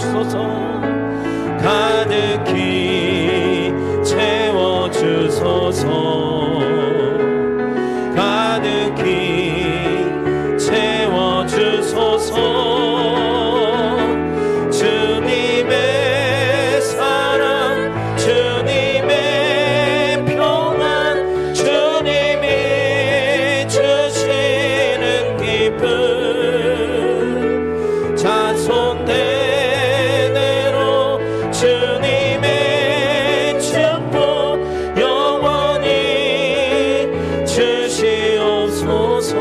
채워주소서. 가득히 채워주소서. 가득히 채워주소서. 주님의 사랑, 주님의 평안, 주님이 주시는 기쁨, 자손 대대로 주님의 축복 영원히 주시옵소서.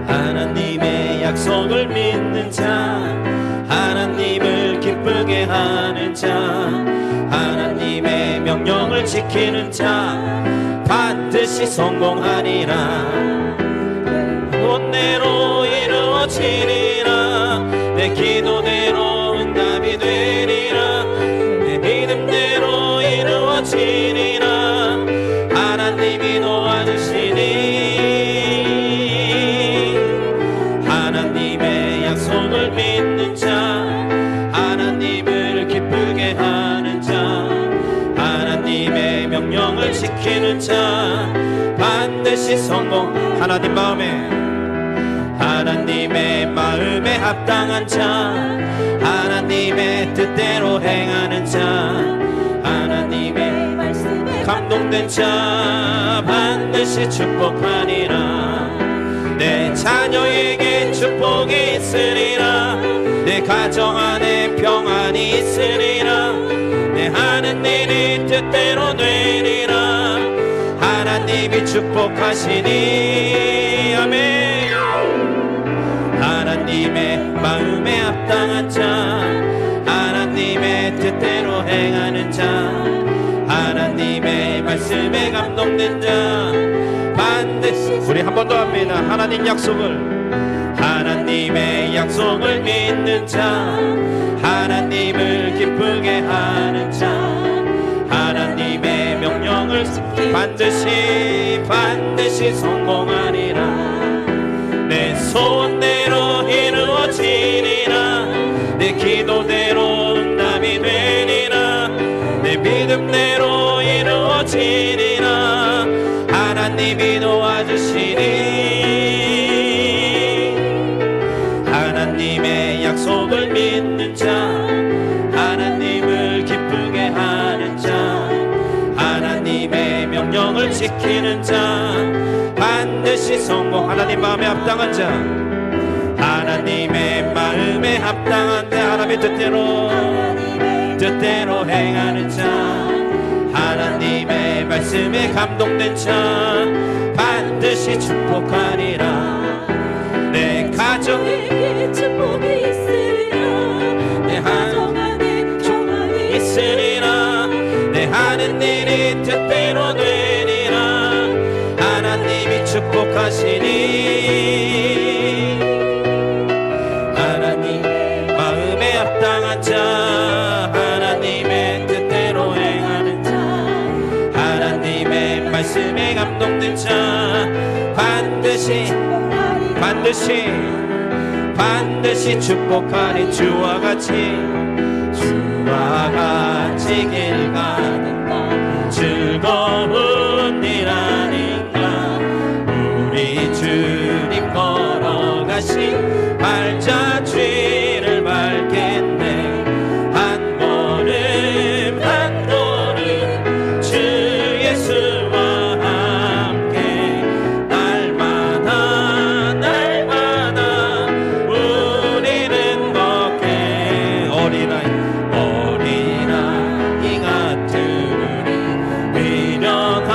하나님의 약속을 믿는 자, 하나님을 기쁘게 하는 자, 하나님의 명령을 지키는 자 반드시 성공하리라. 본대로 이루어지리라. 내 기도대로 응답이 되리라. 내 믿음대로 이루어지리라. 하나님이 도와주시니 하나님의 약속을 믿는 자, 하나님을 기쁘게 하는 자, 하나님의 명령을 지키는 자 반드시 성공. 하나님의 마음에 합당한 자, 하나님의 뜻대로 행하는 자, 하나님의 말씀에 감동된 자 반드시 축복하리라. 내 자녀에게 축복이 있으리라. 내 가정 안에 평안이 있으리라. 내 하는 일이 뜻대로 되리라. 하나님이 축복하시니 아멘. 하나님의 마음에 합당한 자, 하나님의 뜻대로 행하는 자, 하나님의 말씀에 감동된 자 반드시. 우리 한 번 더 합니다. 하나님의 약속을 믿는 자, 하나님을 기쁘게 하는 자, 하나님의 명령을 반드시 성공하리라. 내 소원대로 이루어지리라. 내 기도대로 응답이 되리라. 내 믿음대로 이루어지리라. 하나님이 도와주시니 하나님의 약속을 믿는 자, 하나님을 기쁘게 하는 자, 하나님의 명령을 지키는 자 반드시 성공. 하나님 마음에 합당한 자, 하나님의 마음에 합당한 자, 하나님의 뜻대로 행하는 자, 하나님의 말씀에 감동된 자 반드시 축복하리라. 내 가정에게 축복이 있으리라. 내 가정 안에 평안이 있으리라. 내 하는 일이 뜻대로 되리라. 하나님이 축복하시니 하나님 마음에 합당한 자, 하나님의 뜻대로 행하는 자, 하나님의 말씀에 감동된 자 반드시 축복하리. 주와 같이 길 가는 것 즐거운 일 아닌가. 우리 주님 걸어가신 발자취를 밟겠네. 한 걸음 한 걸음 주 예수와 함께 날마다 우리는 걷게. 어린아이 같은 우리 미련한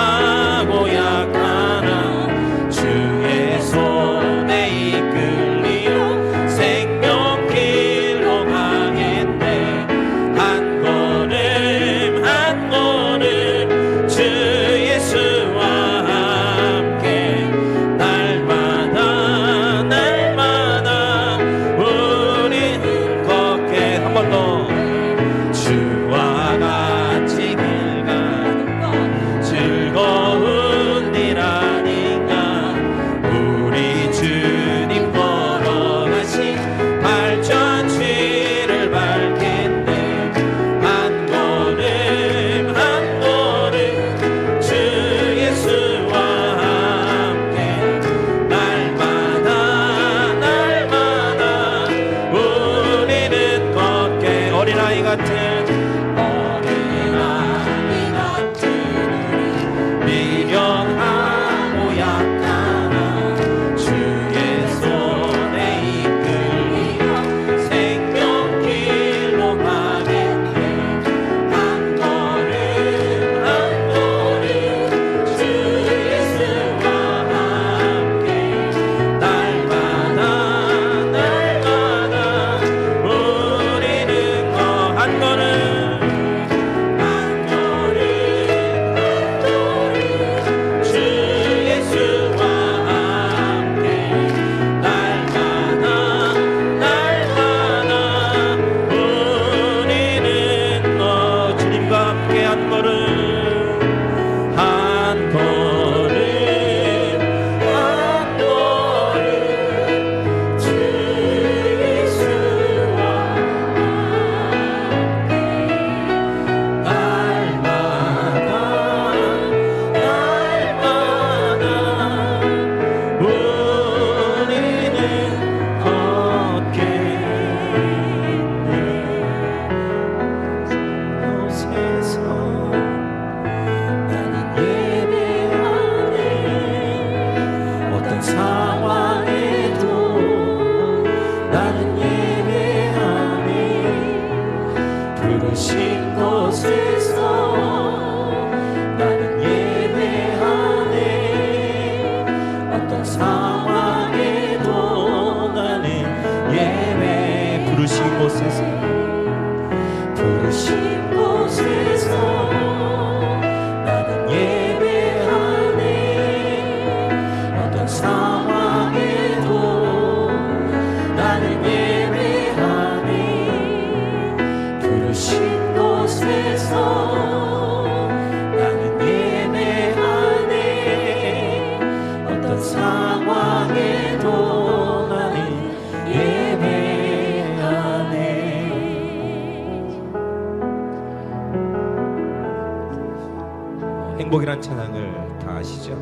행복이란 찬양을 다 아시죠?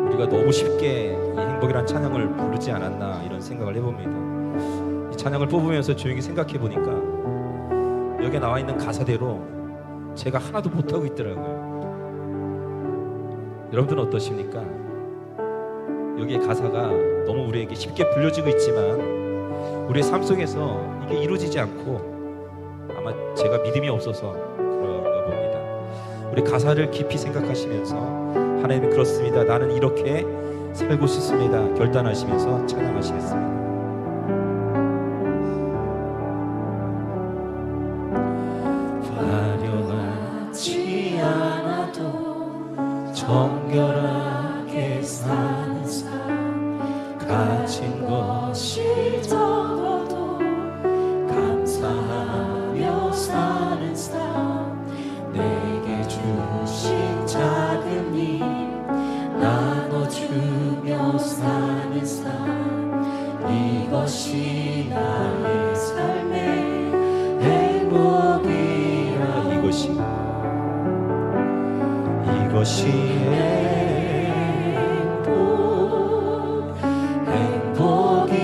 우리가 너무 쉽게 이 행복이란 찬양을 부르지 않았나 이런 생각을 해봅니다. 이 찬양을 뽑으면서 조용히 생각해 보니까 여기에 나와 있는 가사대로 제가 하나도 못하고 있더라고요. 여러분들은 어떠십니까? 여기에 가사가 너무 우리에게 쉽게 불려지고 있지만 우리의 삶 속에서 이게 이루어지지 않고 아마 제가 믿음이 없어서 그런가 봅니다. 우리 가사를 깊이 생각하시면서 하나님 그렇습니다, 나는 이렇게 살고 싶습니다 결단하시면서 찬양하시겠습니다. 화려하지 않아도 정결하게 사는 삶, 가진 것이 적어도 감사하며 사는 삶, 내게 주신 작은 일 나눠주며 사는 삶, 이것이 나의 삶의 행복이라. 이것이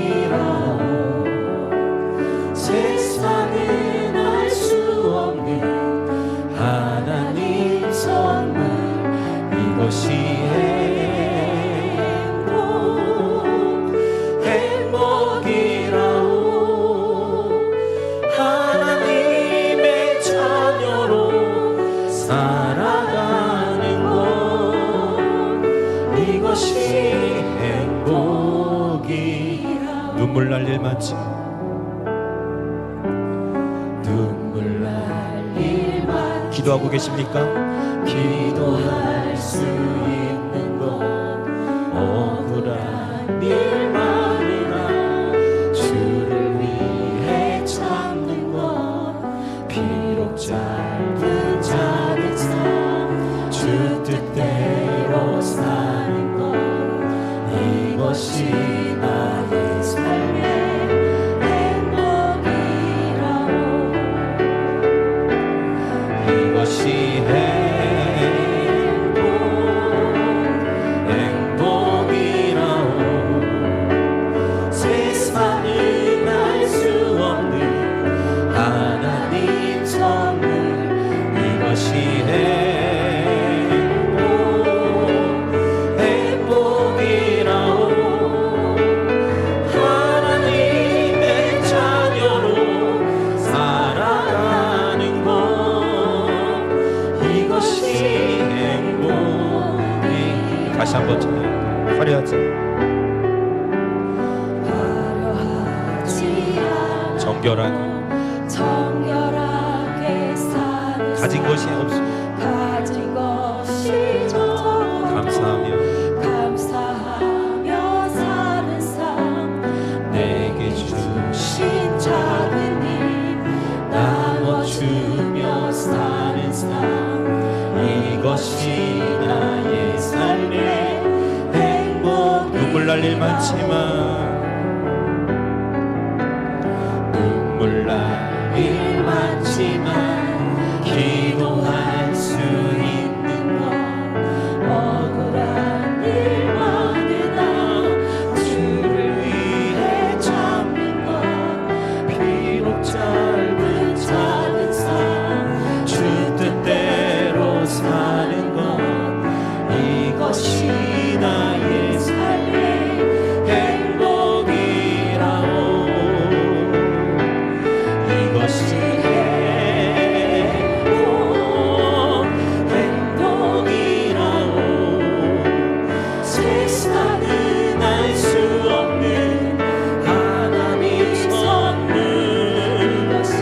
행복이라오. 세상은 알 수 없는 하나님 선물, 이것이 행복이라오. 하나님의 자녀로 살아가는 것, 이것이 행복이라. 눈물 날 일 많지? 눈물 날 일 많지? 기도하고 계십니까? 기도할 수 있는 것, 억울한 일 많으나 주를 위해 참는 것, 비록 짧은 작은 삶, 주 뜻대로 사는 것, 이것이 나의 삶의 행복이라오. 이것이 행복이라오. 세상은 알 수 없는 하나님 선물, 이것이 행복이라오. 하나님의 자녀로 살아가는 것, 이것이 행복이. 다시 한번 찬양할까요? 화려하지 않아 정결하게 사는 가진 것이 없습니다. 가진 것이 적어도 감사하며 사는 삶, 내게 주신 작은 일 나눠주며 사는 삶, 이것이 나의 삶의 행복. 눈물 날 일 많지만 눈물 날 일 많지만 기도할 수 있는 것, 억울한 일 많으나 주를 위해 참는 것, 비록 짧은 작은 삶, 주 뜻대로 사는 것, 이것이 나의 삶의 행복이라오. 이것이 행복이라오. 세상은 알 수 없는 하나님 선물, 이것이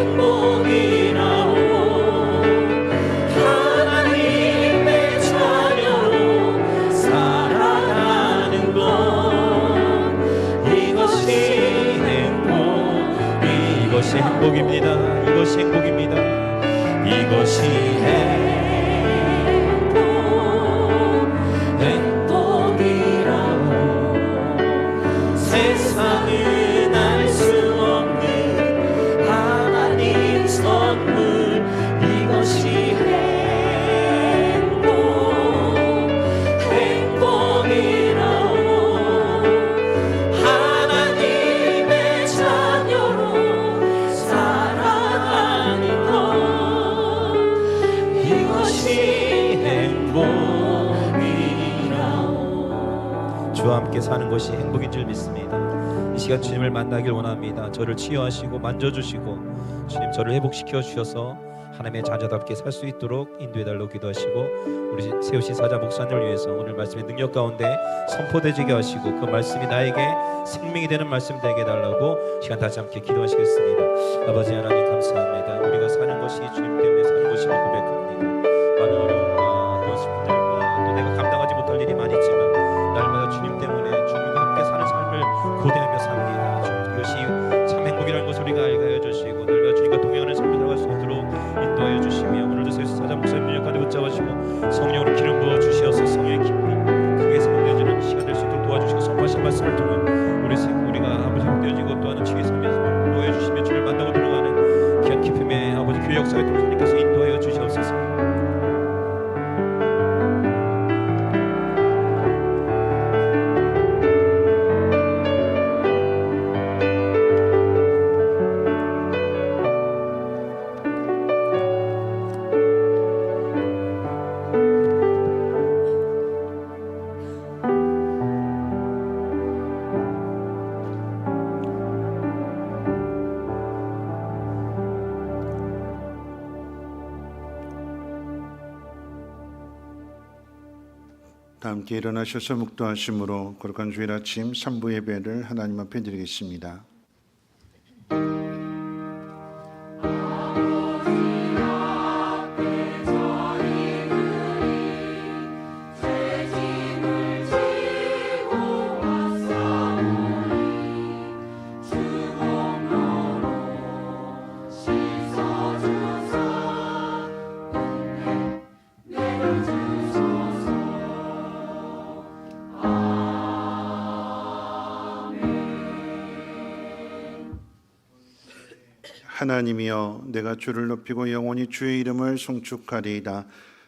행복이라오. 하나님의 자녀로 살아가는 것, 이것이 행복입니다. 이것이 행복입니다. 이것이 행복이라오. 세상은 알 수 없는 하나님 함께 사는 것이 행복인 줄 믿습니다. 이 시간 주님을 만나길 원합니다. 저를 치유하시고 만져주시고 주님 저를 회복시켜 주셔서 하나님의 자녀답게 살 수 있도록 인도해달라고 기도하시고 우리 세우신 사자 목사님을 위해서 오늘 말씀의 능력 가운데 선포되게 하시고 그 말씀이 나에게 생명이 되는 말씀 되게 해달라고 시간 다시 함께 기도하시겠습니다. 아버지 하나님 감사합니다. 우리가 사는 것이 주님 때문에 사는 것임을 고백합니다. 많은 어려움과 또 슬픔들과 또 내가 감당하지 못할 일이 많이 있지만 날마다 주님 때문에 주님과 함께 사는 삶을 고대하며 삽니다. 이것이 참 행복이라는 것을 우리가 알게 하여 주시고 날마다 주님과 동행하는 삶을 살아갈 수 있도록 인도하여 주시며 오늘도 세우신 사자 목사님 능력 가운데 붙잡으시고 성령으로 기름 부어 주시어서 성령의 기쁨이 크게 생명되어지는 시간 될 수 있도록 도와주시고 선포하신 말씀을 통해 우리가 아버지 되어지고 또 하는 치유의 삶에서 도와해 주시며 주를 만나고 들어가는 귀한 기쁨의 아버지 교회 역사에 통해 주님께서 인도하여 주시옵소서. 다 함께 일어나셔서 묵도하심으로 거룩한 주일 아침 3부 예배를 하나님 앞에 드리겠습니다. 하나님이여 내가 주를 높이고 영원히 주의 이름을 송축하리이다.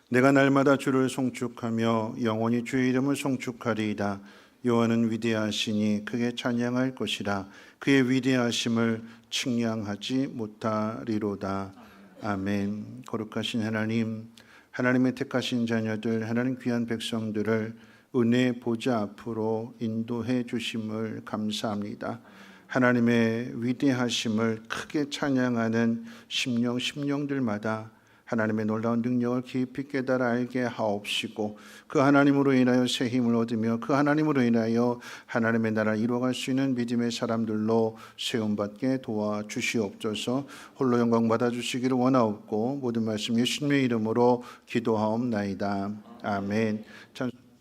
내가 날마다 주를 송축하며 영원히 주의 이름을 송축하리이다. 여호와는 위대하시니 크게 찬양할 것이라. 그의 위대하심을 측량하지 못하리로다. 아멘. 거룩하신 하나님, 하나님의 택하신 자녀들, 하나님 귀한 백성들을 은혜 보좌 앞으로 인도해 주심을 감사합니다. 하나님의 위대하심을 크게 찬양하는 심령들마다 하나님의 놀라운 능력을 깊이 깨달아 알게 하옵시고 그 하나님으로 인하여 새 힘을 얻으며 그 하나님으로 인하여 하나님의 나라를 이루어갈 수 있는 믿음의 사람들로 세움받게 도와주시옵소서. 홀로 영광 받아주시기를 원하옵고 모든 말씀 예수님의 이름으로 기도하옵나이다. 아멘.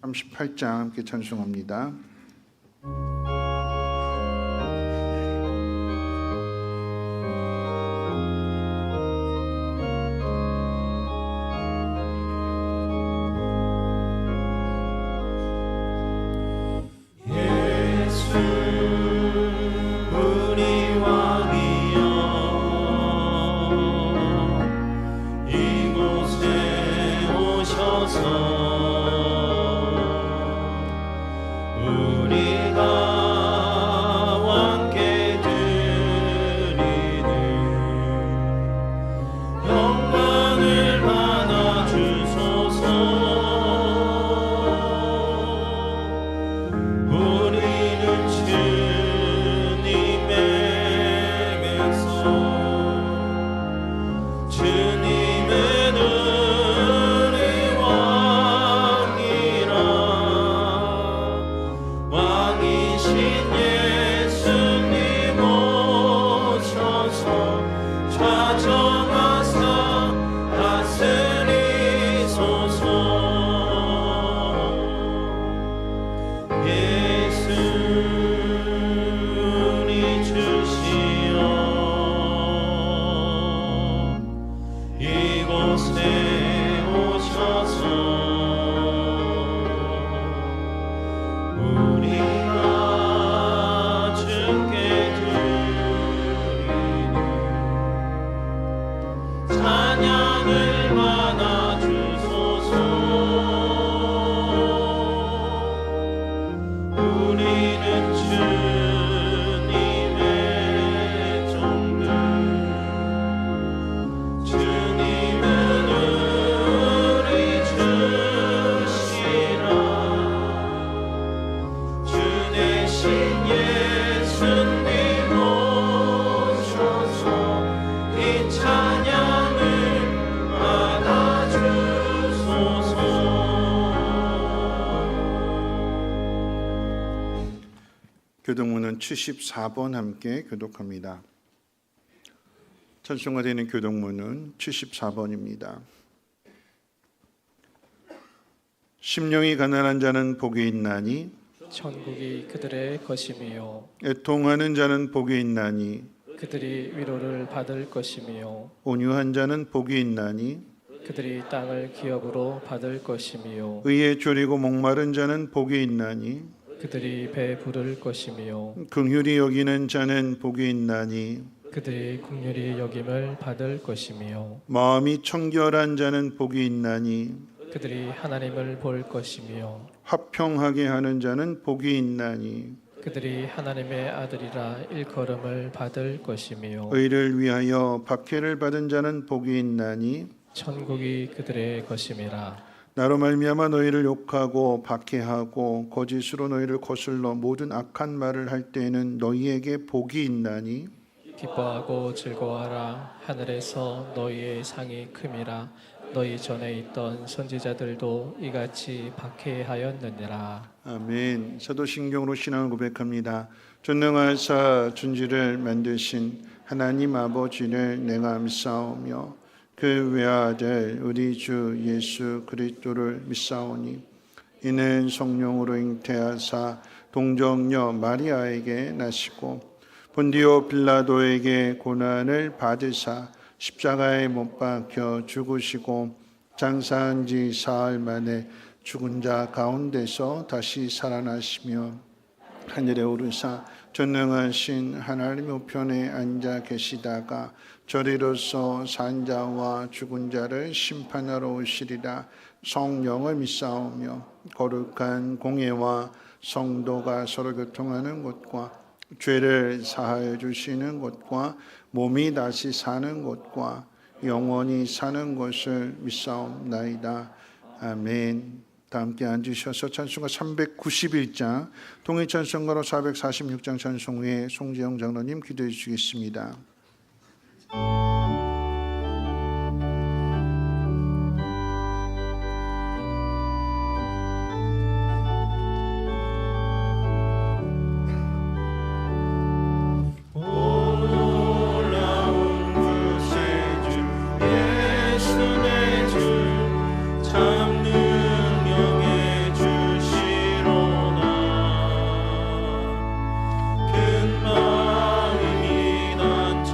38장 함께 찬송합니다. 주 교동문은 74번 함께 교독합니다. 찬송가 되는 교동문은 74번입니다. 심령이 가난한 자는 복이 있나니 천국이 그들의 것이며 애통하는 자는 복이 있나니 그들이 위로를 받을 것이며 온유한 자는 복이 있나니 그들이 땅을 기업으로 받을 것이며 의에 졸이고 목마른 자는 복이 있나니 그들이 배 부를 것이며 긍휼히 여기는 자는 복이 있나니 그들이 긍휼히 여김을 받을 것이며 마음이 청결한 자는 복이 있나니 그들이 하나님을 볼 것이며 화평하게 하는 자는 복이 있나니 그들이 하나님의 아들이라 일컬음을 받을 것이며 의를 위하여 박해를 받은 자는 복이 있나니 천국이 그들의 것임이라. 나로 말미암아 너희를 욕하고 박해하고 거짓으로 너희를 거슬러 모든 악한 말을 할 때에는 너희에게 복이 있나니 기뻐하고 즐거워하라. 하늘에서 너희의 상이 큼이라. 너희 전에 있던 선지자들도 이같이 박해하였느니라. 아멘. 사도신경으로 신앙을 고백합니다. 전능하사 천지를 만드신 하나님 아버지를 내가 믿사오며 그 외아들 우리 주 예수 그리스도를 믿사오니 이는 성령으로 잉태하사 동정녀 마리아에게 나시고 본디오 빌라도에게 고난을 받으사 십자가에 못 박혀 죽으시고 장사한 지 사흘 만에 죽은 자 가운데서 다시 살아나시며 하늘에 오르사 전능하신 하나님 우편에 앉아 계시다가 저리로서 산자와 죽은 자를 심판하러 오시리라. 성령을 믿사오며 거룩한 공예와 성도가 서로 교통하는 곳과 죄를 사하여 주시는 곳과 몸이 다시 사는 곳과 영원히 사는 것을 믿사옵나이다. 아멘. 다 함께 앉으셔서 찬송가 391장 통일찬송가로 446장 찬송 후에 송재영 장로님 기도해 주시겠습니다. 큰 마음이 난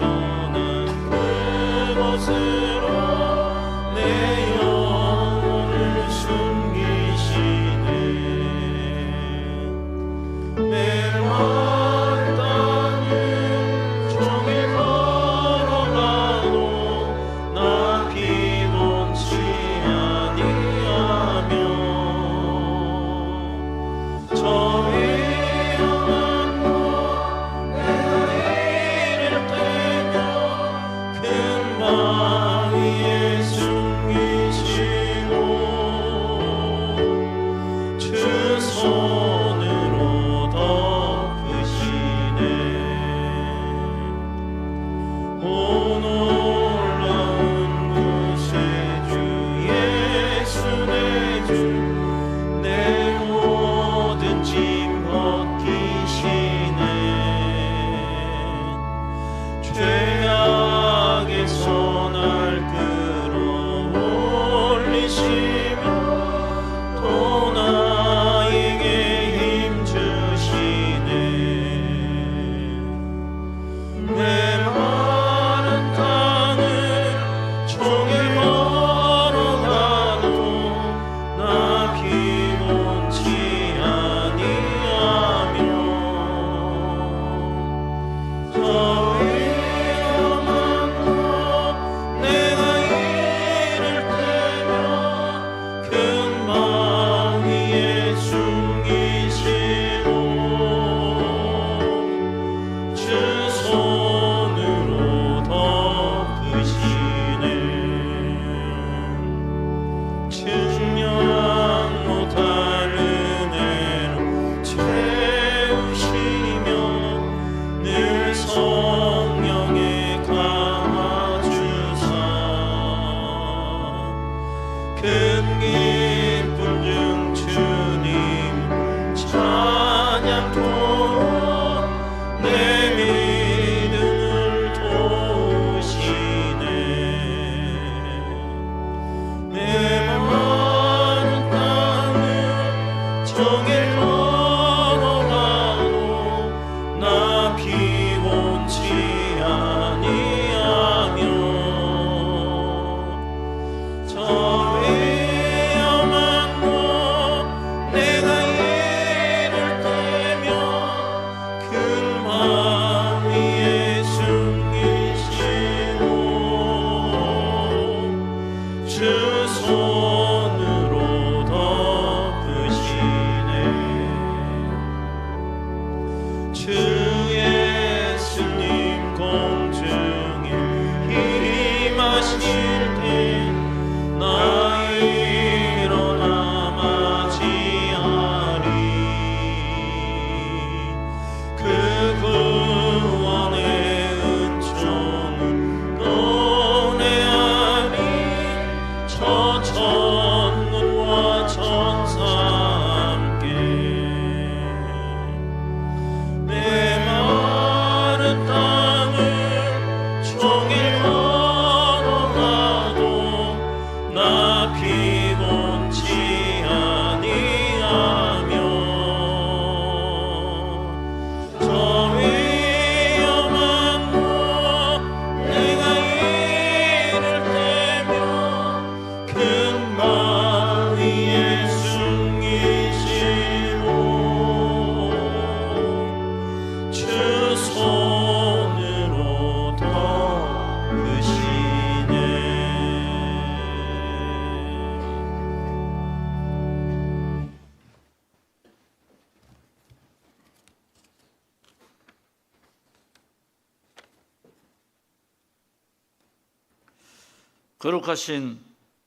거룩하신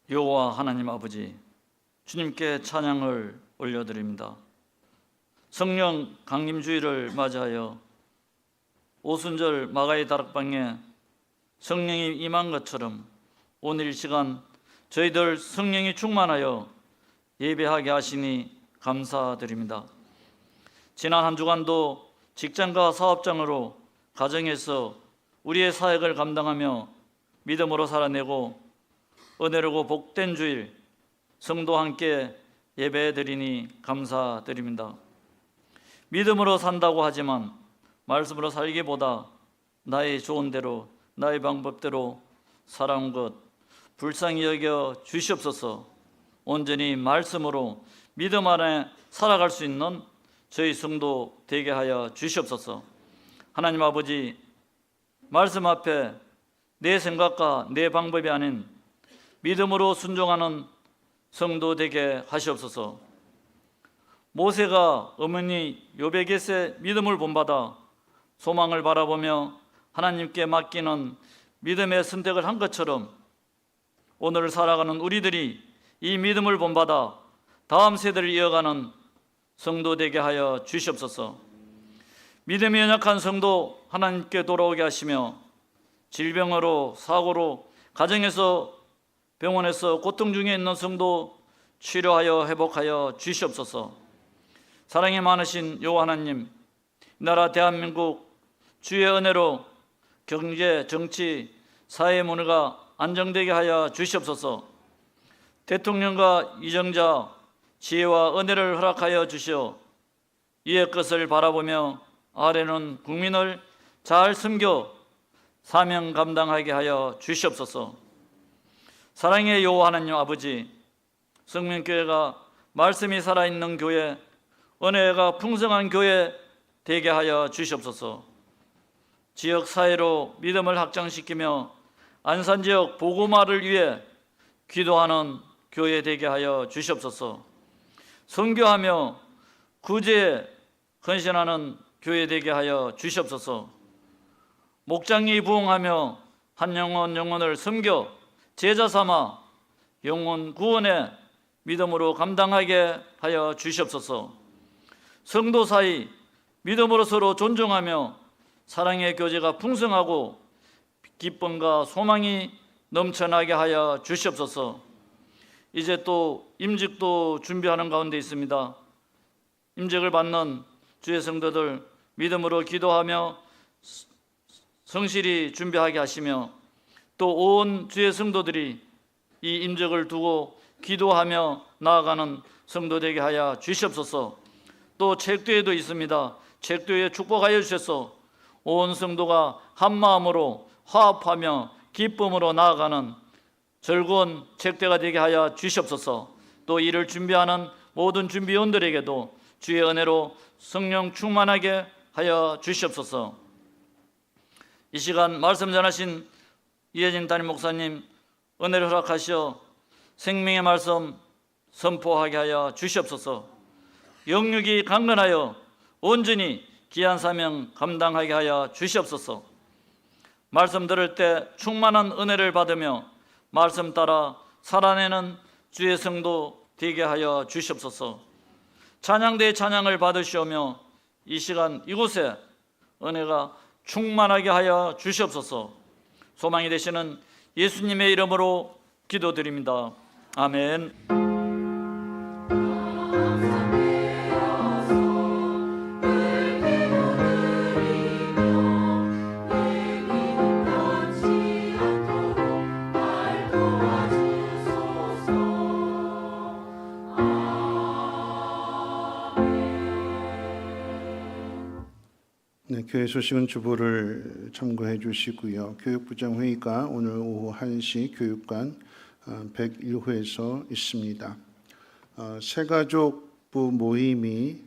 여호와 하나님 아버지, 주님께 찬양을 올려드립니다. 성령 강림주의를 맞이하여 오순절 마가의 다락방에 성령이 임한 것처럼 오늘 이 시간 저희들 성령이 충만하여 예배하게 하시니 감사드립니다. 지난 한 주간도 직장과 사업장으로 가정에서 우리의 사역을 감당하며 믿음으로 살아내고 은혜롭고 복된 주일 성도 함께 예배드리니 감사드립니다. 믿음으로 산다고 하지만 말씀으로 살기보다 나의 좋은 대로 나의 방법대로 살아온 것 불쌍히 여겨 주시옵소서. 온전히 말씀으로 믿음 안에 살아갈 수 있는 저희 성도 되게 하여 주시옵소서. 하나님 아버지, 말씀 앞에 내 생각과 내 방법이 아닌 믿음으로 순종하는 성도 되게 하시옵소서. 모세가 어머니 요베겟의 믿음을 본받아 소망을 바라보며 하나님께 맡기는 믿음의 선택을 한 것처럼 오늘 살아가는 우리들이 이 믿음을 본받아 다음 세대를 이어가는 성도 되게 하여 주시옵소서. 믿음이 연약한 성도 하나님께 돌아오게 하시며 질병으로 사고로 가정에서 병원에서 고통 중에 있는 성도 치료하여 회복하여 주시옵소서. 사랑이 많으신 여호와 하나님, 나라 대한민국 주의 은혜로 경제, 정치, 사회 문화가 안정되게 하여 주시옵소서. 대통령과 이정자 지혜와 은혜를 허락하여 주시어 이의 것을 바라보며 아래는 국민을 잘 섬겨 사명 감당하게 하여 주시옵소서. 사랑의 여호와 하나님 아버지, 성민교회가 말씀이 살아있는 교회, 은혜가 풍성한 교회 되게 하여 주시옵소서. 지역 사회로 믿음을 확장시키며 안산 지역 복음화를 위해 기도하는 교회 되게 하여 주시옵소서. 선교하며 구제에 헌신하는 교회 되게 하여 주시옵소서. 목장이 부흥하며 한 영혼을 섬겨 제자 삼아 영혼 구원에 믿음으로 감당하게 하여 주시옵소서. 성도 사이 믿음으로 서로 존중하며 사랑의 교제가 풍성하고 기쁨과 소망이 넘쳐나게 하여 주시옵소서. 이제 또 임직도 준비하는 가운데 있습니다. 임직을 받는 주의 성도들 믿음으로 기도하며 성실히 준비하게 하시며 또 온 주의 성도들이 이 임직을 두고 기도하며 나아가는 성도 되게 하여 주시옵소서. 또 책도회도 있습니다. 책도회에 축복하여 주셔서 온 성도가 한 마음으로 화합하며 기쁨으로 나아가는 즐거운 책대가 되게 하여 주시옵소서. 또 이를 준비하는 모든 준비원들에게도 주의 은혜로 성령 충만하게 하여 주시옵소서. 이 시간 말씀 전하신 이혜진 담임 목사님 은혜를 허락하시어 생명의 말씀 선포하게 하여 주시옵소서. 영육이 강건하여 온전히 귀한 사명 감당하게 하여 주시옵소서. 말씀 들을 때 충만한 은혜를 받으며 말씀 따라 살아내는 주의 성도 되게 하여 주시옵소서. 찬양대의 찬양을 받으시오며 이 시간 이곳에 은혜가 충만하게 하여 주시옵소서. 소망이 되시는 예수님의 이름으로 기도드립니다. 아멘. 네, 교회 소식은 주보를 참고해 주시고요. 교육부장 회의가 오늘 오후 1시 교육관 101호에서 있습니다. 새가족부 모임이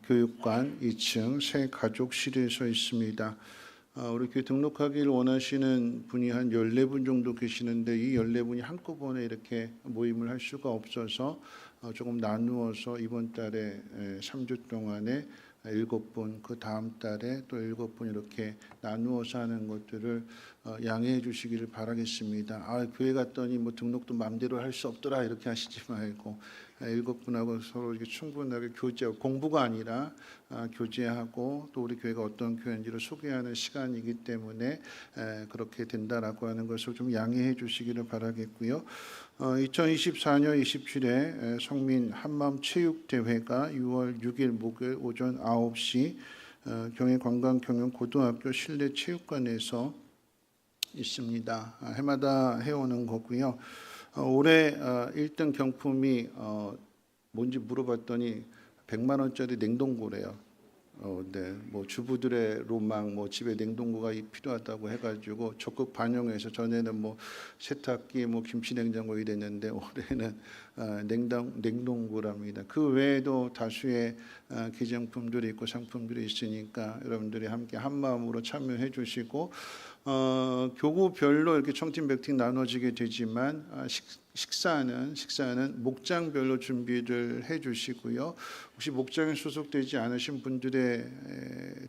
교육관 2층 새가족실에서 있습니다. 우리 교회 등록하기를 원하시는 분이 한 14분 정도 계시는데 이 14분이 한꺼번에 이렇게 모임을 할 수가 없어서 조금 나누어서 이번 달에 3주 동안에 7분, 그 다음 달에 또 7분 이렇게 나누어서 하는 것들을 양해해 주시기를 바라겠습니다. 아, 교회 갔더니 뭐 등록도 마음대로 할 수 없더라 이렇게 하시지 말고 일곱 분하고 서로 이렇게 충분하게 교제하고 공부가 아니라 교제하고 또 우리 교회가 어떤 교회인지를 소개하는 시간이기 때문에 그렇게 된다라고 하는 것을 좀 양해해 주시기를 바라겠고요. 2024년 27회 성민 한마음 체육대회가 6월 6일 목요일 오전 9시 경희관광경영고등학교 실내체육관에서 있습니다. 해마다 해오는 거고요. 올해 1등 경품이 뭔지 물어봤더니 100만 원짜리 냉동고래요. 네, 뭐 주부들의 로망, 뭐 집에 냉동고가 필요하다고 해가지고 적극 반영해서 전에는 뭐 세탁기, 뭐 김치냉장고 이랬는데 올해는 냉동고랍니다. 그 외에도 다수의 기정품들이 있고 상품들이 있으니까 여러분들이 함께 한 마음으로 참여해 주시고 교구별로 이렇게 청팀백팀 나눠지게 되지만 식사는 목장별로 준비를 해주시고요. 혹시 목장에 소속되지 않으신 분들에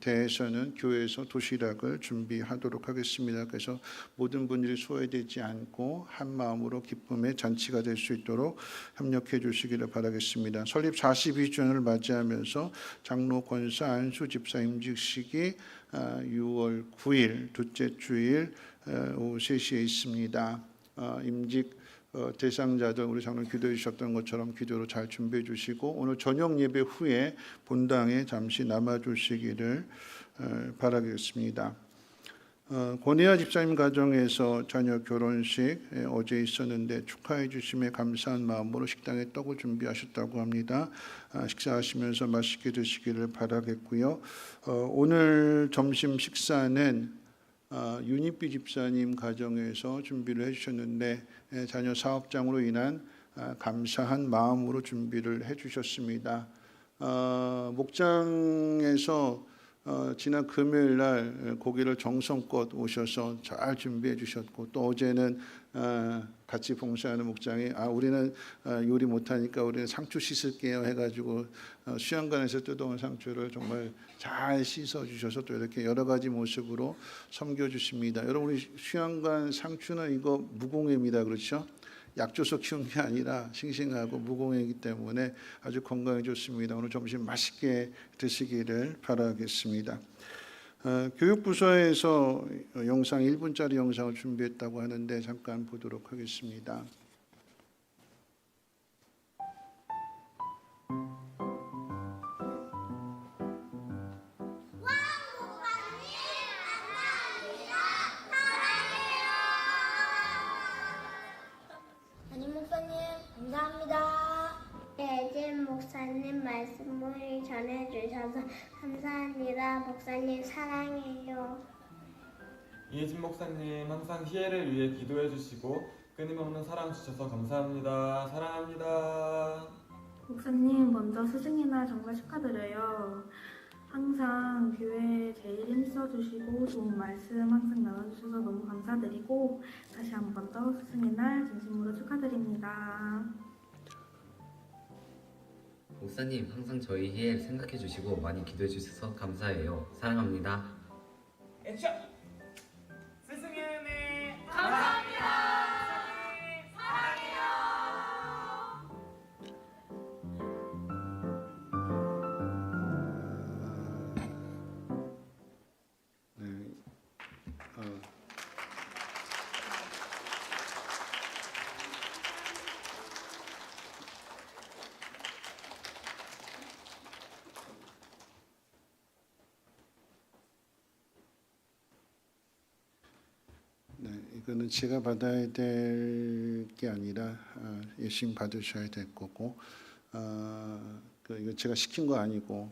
대해서는 교회에서 도시락을 준비하도록 하겠습니다. 그래서 모든 분들이 소외되지 않고 한 마음으로 기쁨의 잔치가 될 수 있도록 협력해 주시기를 바라겠습니다. 설립 42주년을 맞이하면서 장로 권사 안수 집사 임직식이 6월 9일 둘째 주일 오후 3시에 있습니다. 임직 대상자들 우리 장로 기도해 주셨던 것처럼 기도로 잘 준비해 주시고 오늘 저녁 예배 후에 본당에 잠시 남아 주시기를 바라겠습니다. 권혜아 집사님 가정에서 자녀 결혼식 어제 있었는데 축하해 주심에 감사한 마음으로 식당에 떡을 준비하셨다고 합니다. 식사하시면서 맛있게 드시기를 바라겠고요. 오늘 점심 식사는 윤희삐 집사님 가정에서 준비를 해주셨는데 자녀 사업장으로 인한 감사한 마음으로 준비를 해주셨습니다. 목장에서 지난 금요일 날 고기를 정성껏 오셔서 잘 준비해 주셨고 또 어제는 같이 봉사하는 목장이 우리는 요리 못하니까 우리는 상추 씻을게요 해가지고 수양관에서 뜯어온 상추를 정말 잘 씻어 주셔서 또 이렇게 여러 가지 모습으로 섬겨 주십니다. 여러분 우리 수양관 상추는 이거 무공해입니다. 그렇죠? 약 줘서 키운 게 아니라 싱싱하고 무공해이기 때문에 아주 건강에 좋습니다. 오늘 점심 맛있게 드시기를 바라겠습니다. 교육부서에서 영상 1분짜리 영상을 준비했다고 하는데 잠깐 보도록 하겠습니다. 담임 목사님 감사합니다. 예진 목사님 말씀을 전해주셔서 감사합니다. 목사님 사랑해요. 이혜진 목사님 항상 희애를 위해 기도해 주시고 끊임없는 사랑 주셔서 감사합니다. 사랑합니다. 목사님 먼저 스승의 날 정말 축하드려요. 항상 교회에 제일 힘써주시고 좋은 말씀 항상 나눠주셔서 너무 감사드리고 다시 한 번 더 스승의 날 진심으로 축하드립니다. 목사님 항상 저희 희애를 생각해 주시고 많이 기도해 주셔서 감사해요. 사랑합니다. 액션! 스승의 은혜 감사합니다. 이거는 제가 받아야 될 게 아니라 예수님 받으셔야 될 거고 이거 제가 시킨 거 아니고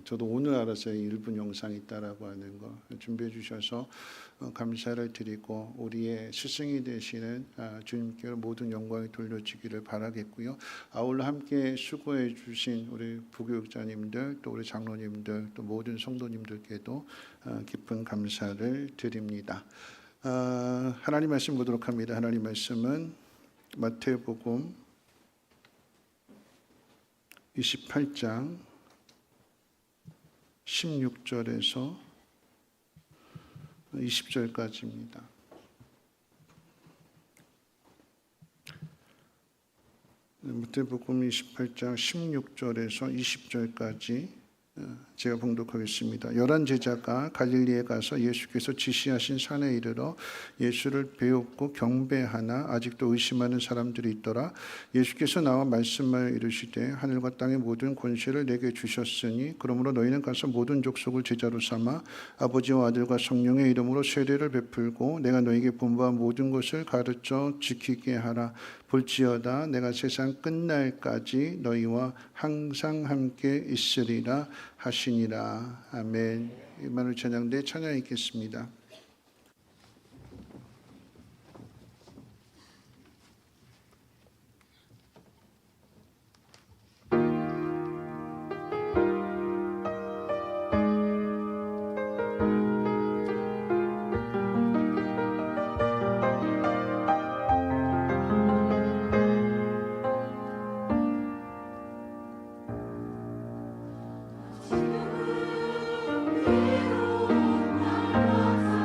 저도 오늘 알았어요. 1분 영상이 있다라고 하는 거 준비해 주셔서 감사를 드리고 우리의 스승이 되시는 주님께 모든 영광이 돌려지기를 바라겠고요. 아울러 함께 수고해 주신 우리 부교육자님들 또 우리 장로님들 또 모든 성도님들께도 깊은 감사를 드립니다. 하나님 말씀 보도록 합니다. 하나님 말씀은 마태복음 28장 16절에서 20절까지입니다. 마태복음 28장 16절에서 20절까지 제가 봉독하겠습니다. 11 제자가 갈릴리에 가서 예수께서 지시하신 산에 이르러 예수를 배웁고 경배하나 아직도 의심하는 사람들이 있더라. 예수께서 나와 말씀하여 이르시되 하늘과 땅의 모든 권세를 내게 주셨으니 그러므로 너희는 가서 모든 족속을 제자로 삼아 아버지와 아들과 성령의 이름으로 세례를 베풀고 내가 너희에게 분부한 모든 것을 가르쳐 지키게 하라. 볼지어다 내가 세상 끝날까지 너희와 항상 함께 있으리라 하시니라. 아멘. 이만을 찬양대 찬양 읽겠습니다. 위로 날아가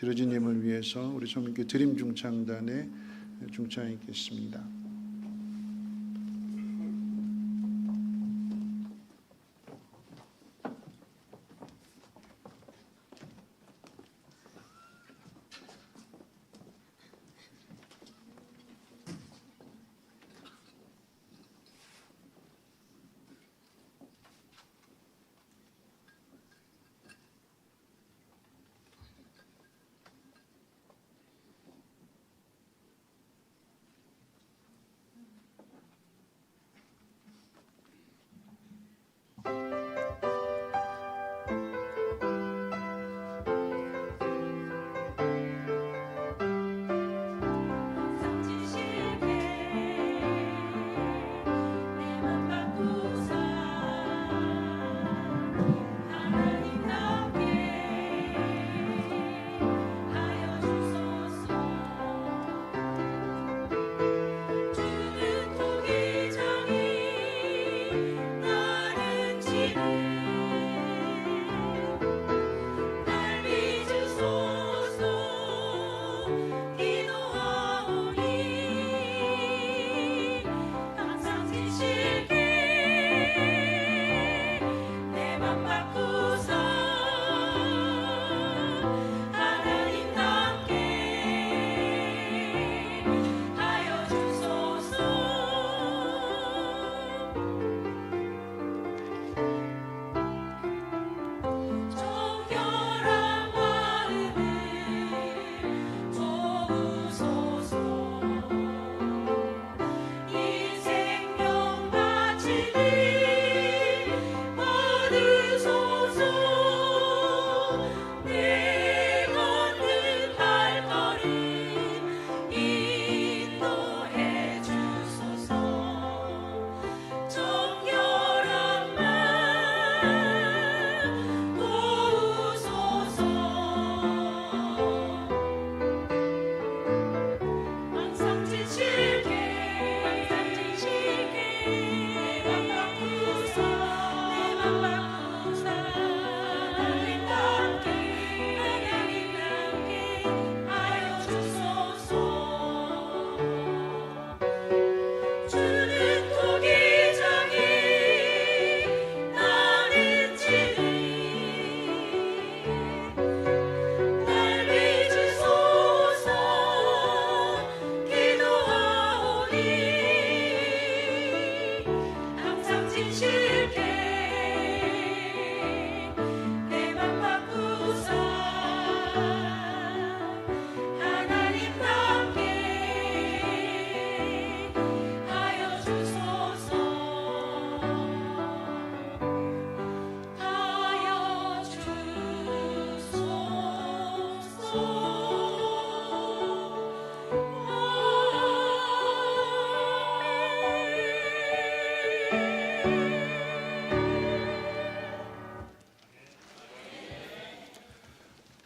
드려진 예물 위해서 우리 성민교 드림 중창단의 중창이 있겠습니다.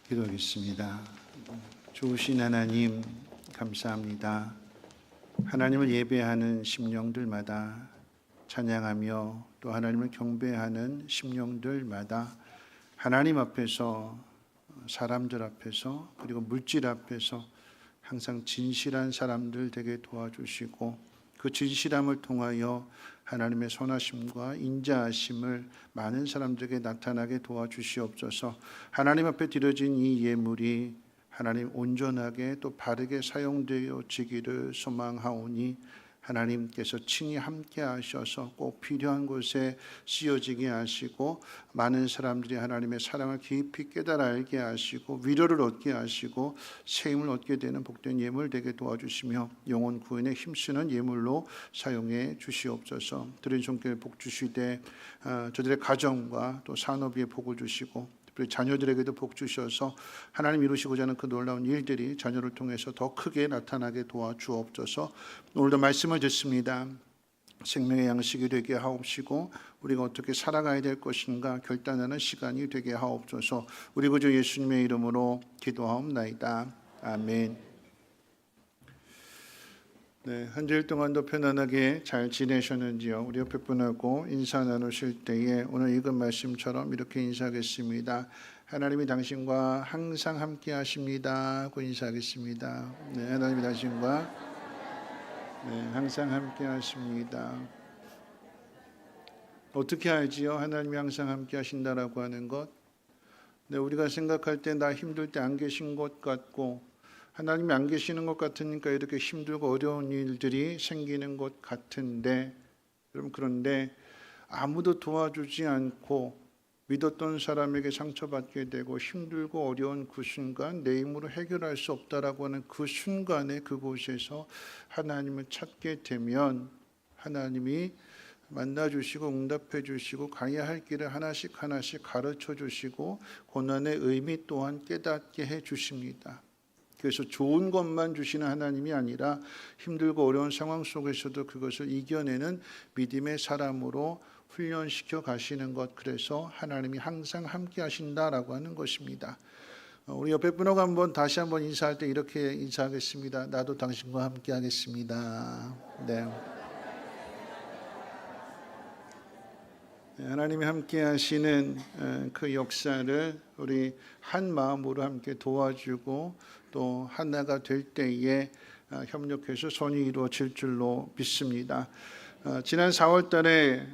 기도하겠습니다. 좋으신 하나님 감사합니다. 하나님을 예배하는 심령들마다 찬양하며 또 하나님을 경배하는 심령들마다 하나님 앞에서 사람들 앞에서 그리고 물질 앞에서 항상 진실한 사람들 되게 도와주시고 그 진실함을 통하여 하나님의 선하심과 인자하심을 많은 사람들에게 나타나게 도와주시옵소서. 하나님 앞에 드려진 이 예물이 하나님 온전하게 또 바르게 사용되어지기를 소망하오니 하나님께서 친히 함께 하셔서 꼭 필요한 곳에 쓰여지게 하시고 많은 사람들이 하나님의 사랑을 깊이 깨달아 알게 하시고 위로를 얻게 하시고 세임을 얻게 되는 복된 예물 되게 도와주시며 영혼 구원에 힘쓰는 예물로 사용해 주시옵소서. 드린 손길 복 주시되 저들의 가정과 또 산업 위에 복을 주시고 우리 자녀들에게도 복 주셔서 하나님 이루시고자 하는 그 놀라운 일들이 자녀를 통해서 더 크게 나타나게 도와주옵소서. 오늘도 말씀을 듣습니다. 생명의 양식이 되게 하옵시고 우리가 어떻게 살아가야 될 것인가 결단하는 시간이 되게 하옵소서. 우리 구주 예수님의 이름으로 기도하옵나이다. 아멘. 네, 한 주일 동안도 편안하게 잘 지내셨는지요? 우리 옆에 분하고 인사 나누실 때에 오늘 읽은 말씀처럼 이렇게 인사하겠습니다. 하나님이 당신과 항상 함께 하십니다. 고 인사하겠습니다. 네, 하나님이 당신과 항상 함께 하십니다. 어떻게 알지요? 하나님이 항상 함께 하신다라고 하는 것. 네, 우리가 생각할 때 나 힘들 때 안 계신 것 같고 하나님이 안 계시는 것 같으니까 이렇게 힘들고 어려운 일들이 생기는 것 같은데, 여러분, 그런데 아무도 도와주지 않고 믿었던 사람에게 상처받게 되고 힘들고 어려운 그 순간 내 힘으로 해결할 수 없다라고 하는 그 순간에 그곳에서 하나님을 찾게 되면 하나님이 만나주시고 응답해 주시고 가야 할 길을 하나씩 하나씩 가르쳐 주시고 고난의 의미 또한 깨닫게 해 주십니다. 그래서 좋은 것만 주시는 하나님이 아니라 힘들고 어려운 상황 속에서도 그것을 이겨내는 믿음의 사람으로 훈련시켜 가시는 것, 그래서 하나님이 항상 함께 하신다라고 하는 것입니다. 우리 옆에 분하고 다시 한번 인사할 때 이렇게 인사하겠습니다. 나도 당신과 함께 하겠습니다. 네. 하나님이 함께 하시는 그 역사를 우리 한 마음으로 함께 도와주고 또 하나가 될 때에 협력해서 선이 이루어질 줄로 믿습니다. 지난 4월 달에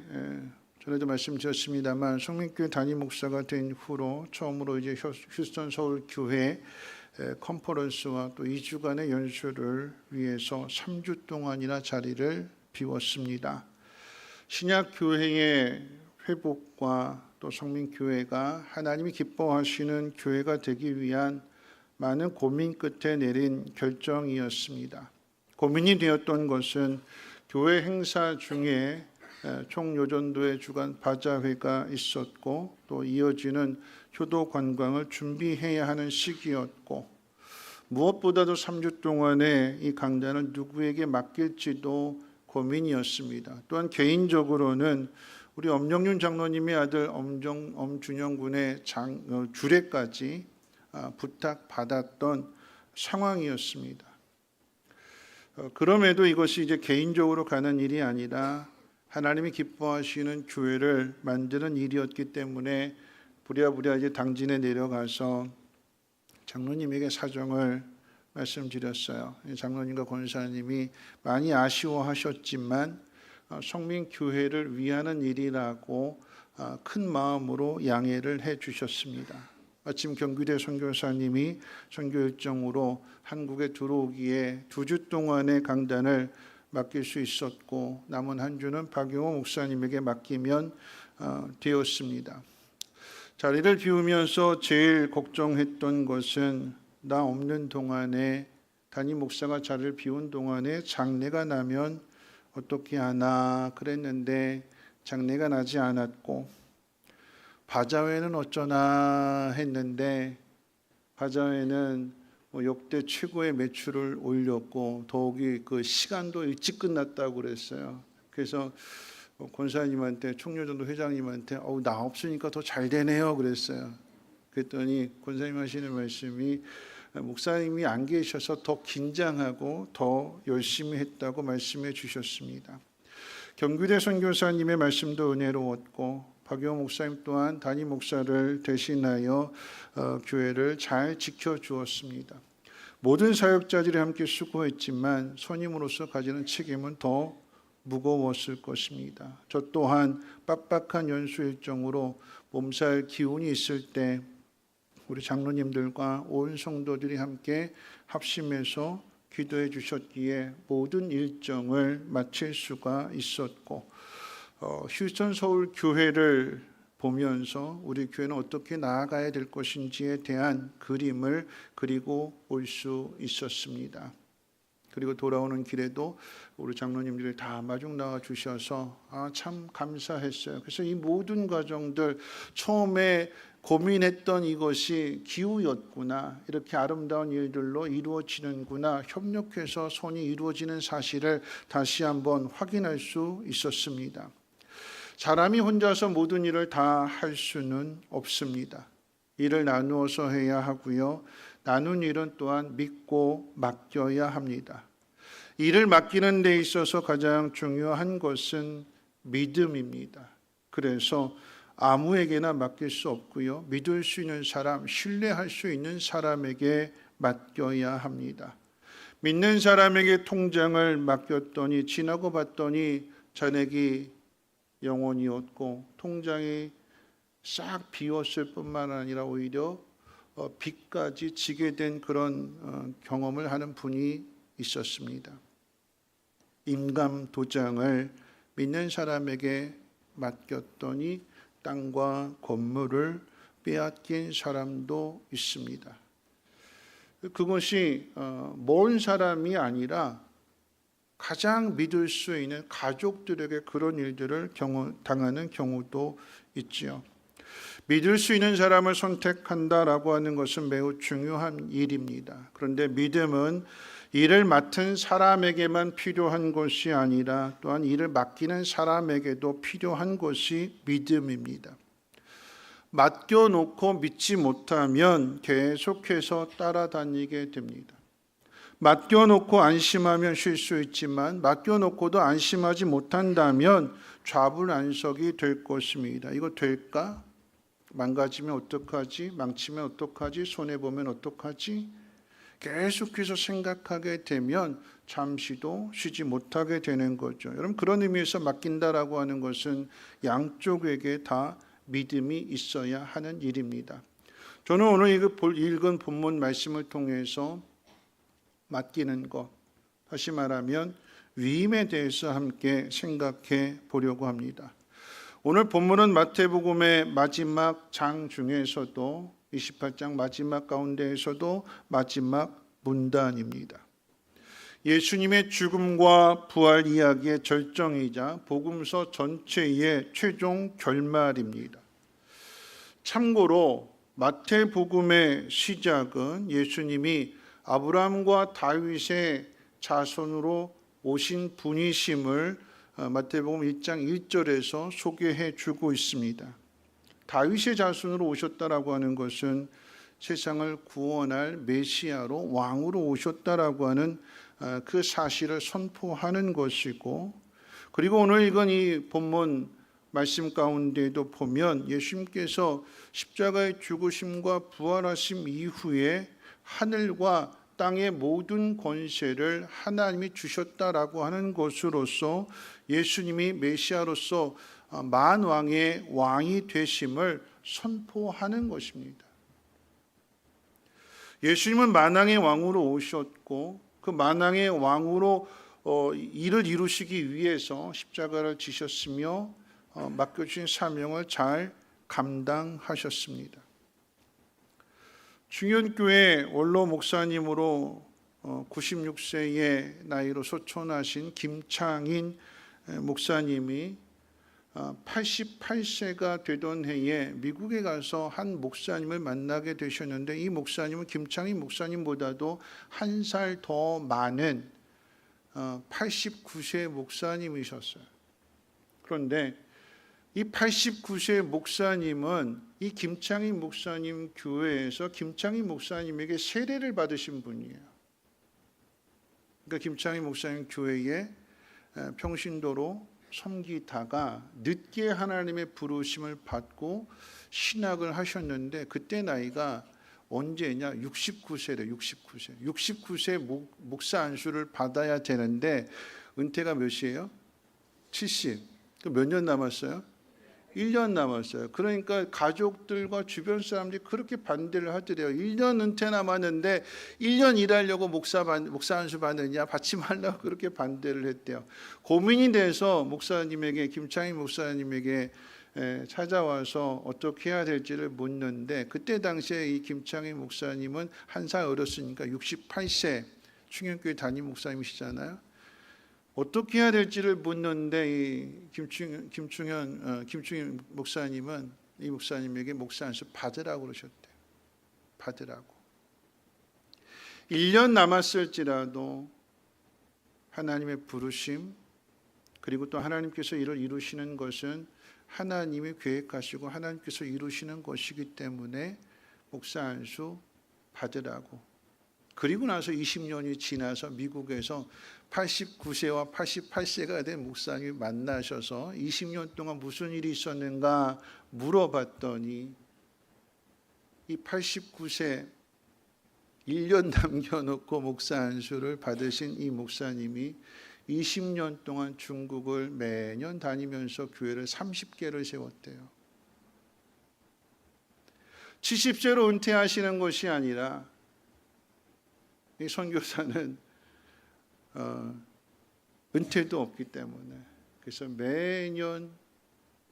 전에도 말씀드렸습니다만 성민교회 담임 목사가 된 후로 처음으로 이제 휴스턴 서울 교회 컨퍼런스와 또 2주간의 연수를 위해서 3주 동안이나 자리를 비웠습니다. 신약 교회의 회복과 또 성민교회가 하나님이 기뻐하시는 교회가 되기 위한 많은 고민 끝에 내린 결정이었습니다. 고민이 되었던 것은 교회 행사 중에 총요전도회 주간 바자회가 있었고 또 이어지는 효도 관광을 준비해야 하는 시기였고 무엇보다도 3주 동안의 이 강단을 누구에게 맡길지도 고민이었습니다. 또한 개인적으로는 우리 엄영윤 장로님의 아들 엄준영 군의 주례까지 부탁받았던 상황이었습니다. 그럼에도 이것이 이제 개인적으로 가는 일이 아니라 하나님이 기뻐하시는 교회를 만드는 일이었기 때문에 부랴부랴 이제 당진에 내려가서 장로님에게 사정을 말씀드렸어요. 장로님과 권사님이 많이 아쉬워하셨지만 성민교회를 위하는 일이라고 큰 마음으로 양해를 해 주셨습니다. 마침 경기대 선교사님이 선교 일정으로 한국에 들어오기에 2주 동안의 강단을 맡길 수 있었고 남은 한 주는 박용호 목사님에게 맡기면 되었습니다. 자리를 비우면서 제일 걱정했던 것은 나 없는 동안에 담임 목사가 자리를 비운 동안에 장례가 나면 어떻게 하나 그랬는데 장례가 나지 않았고 바자회는 어쩌나 했는데 바자회는 역대 최고의 매출을 올렸고 더욱이 그 시간도 일찍 끝났다고 그랬어요. 그래서 권사님한테 총료전도 회장님한테 나 없으니까 더 잘 되네요 그랬어요. 그랬더니 권사님 하시는 말씀이 목사님이 안 계셔서 더 긴장하고 더 열심히 했다고 말씀해 주셨습니다. 경규대 선교사님의 말씀도 은혜로웠고 박용호 목사님 또한 담임 목사를 대신하여 교회를 잘 지켜주었습니다. 모든 사역자들이 함께 수고했지만 선임으로서 가지는 책임은 더 무거웠을 것입니다. 저 또한 빡빡한 연수 일정으로 몸살 기운이 있을 때 우리 장로님들과 온 성도들이 함께 합심해서 기도해 주셨기에 모든 일정을 마칠 수가 있었고 휴스턴 서울 교회를 보면서 우리 교회는 어떻게 나아가야 될 것인지에 대한 그림을 그리고 올 수 있었습니다. 그리고 돌아오는 길에도 우리 장로님들이 다 마중 나와 주셔서 참 감사했어요. 그래서 이 모든 과정들 처음에 고민했던 이것이 기우였구나, 이렇게 아름다운 일들로 이루어지는구나, 협력해서 손이 이루어지는 사실을 다시 한번 확인할 수 있었습니다. 사람이 혼자서 모든 일을 다 할 수는 없습니다. 일을 나누어서 해야 하고요. 나눈 일은 또한 믿고 맡겨야 합니다. 일을 맡기는 데 있어서 가장 중요한 것은 믿음입니다. 그래서 아무에게나 맡길 수 없고요. 믿을 수 있는 사람, 신뢰할 수 있는 사람에게 맡겨야 합니다. 믿는 사람에게 통장을 맡겼더니 지나고 봤더니 잔액이 영원이었고 통장이 싹 비웠을 뿐만 아니라 오히려 빚까지 지게 된 그런 경험을 하는 분이 있었습니다. 임감 도장을 믿는 사람에게 맡겼더니 땅과 건물을 빼앗긴 사람도 있습니다. 그것이 먼 사람이 아니라 가장 믿을 수 있는 가족들에게 그런 일들을 당하는 경우도 있지요. 믿을 수 있는 사람을 선택한다라고 하는 것은 매우 중요한 일입니다. 그런데 믿음은 일을 맡은 사람에게만 필요한 것이 아니라 또한 일을 맡기는 사람에게도 필요한 것이 믿음입니다. 맡겨놓고 믿지 못하면 계속해서 따라다니게 됩니다. 맡겨놓고 안심하면 쉴 수 있지만 맡겨놓고도 안심하지 못한다면 좌불안석이 될 것입니다. 이거 될까? 망가지면 어떡하지? 망치면 어떡하지? 손해보면 어떡하지? 계속해서 생각하게 되면 잠시도 쉬지 못하게 되는 거죠. 여러분, 그런 의미에서 맡긴다라고 하는 것은 양쪽에게 다 믿음이 있어야 하는 일입니다. 저는 오늘 읽은 본문 말씀을 통해서 맡기는 것, 다시 말하면 위임에 대해서 함께 생각해 보려고 합니다. 오늘 본문은 마태복음의 마지막 장 중에서도 28장 마지막 가운데에서도 마지막 문단입니다. 예수님의 죽음과 부활 이야기의 절정이자 복음서 전체의 최종 결말입니다. 참고로 마태복음의 시작은 예수님이 아브라함과 다윗의 자손으로 오신 분이심을 마태복음 1장 1절에서 소개해 주고 있습니다. 다윗의 자손으로 오셨다라고 하는 것은 세상을 구원할 메시아로 왕으로 오셨다라고 하는 그 사실을 선포하는 것이고, 그리고 오늘 읽은 이 본문 말씀 가운데도 보면 예수님께서 십자가의 죽으심과 부활하심 이후에 하늘과 땅의 모든 권세를 하나님이 주셨다라고 하는 것으로서 예수님이 메시아로서 만왕의 왕이 되심을 선포하는 것입니다. 예수님은 만왕의 왕으로 오셨고 그 만왕의 왕으로 일을 이루시기 위해서 십자가를 지셨으며 맡겨주신 사명을 잘 감당하셨습니다. 중현교회 원로 목사님으로 96세의 나이로 소천하신 김창인 목사님이 88세가 되던 해에 미국에 가서 한 목사님을 만나게 되셨는데, 이 목사님은 김창인 목사님보다도 한 살 더 많은 89세 목사님이셨어요. 그런데 이 89세 목사님은 이 김창인 목사님 교회에서 김창인 목사님에게 세례를 받으신 분이에요. 그러니까 김창인 목사님 교회에 평신도로 섬기다가 늦게 하나님의 부르심을 받고 신학을 하셨는데, 그때 나이가 언제냐? 69세래. 69세 목사 안수를 받아야 되는데 은퇴가 몇이에요? 70. 몇 년 남았어요? 1년 남았어요. 그러니까 가족들과 주변 사람들이 그렇게 반대를 하더래요. 1년 은퇴 남았는데 1년 일하려고 목사 안수 받느냐, 받지 말라고 그렇게 반대를 했대요. 고민이 돼서 목사님에게, 김창인 목사님에게 찾아와서 어떻게 해야 될지를 묻는데, 그때 당시에 이 김창인 목사님은 한 살 어렸으니까 68세 충현교회 담임 목사님이시잖아요. 어떻게 해야 될지를 묻는데 이 김충현 목사님은 이 목사님에게 목사 안수 받으라고 그러셨대요. 받으라고. 1년 남았을지라도 하나님의 부르심, 그리고 또 하나님께서 이를 이루시는 것은 하나님이 계획하시고 하나님께서 이루시는 것이기 때문에 목사 안수 받으라고 그리고 나서 20년이 지나서 미국에서 89세와 88세가 된 목사님이 만나셔서 20년 동안 무슨 일이 있었는가 물어봤더니 이 89세 1년 남겨놓고 목사 안수를 받으신 이 목사님이 20년 동안 중국을 매년 다니면서 교회를 30개를 세웠대요. 70세로 은퇴하시는 것이 아니라 이 선교사는 은퇴도 없기 때문에 그래서 매년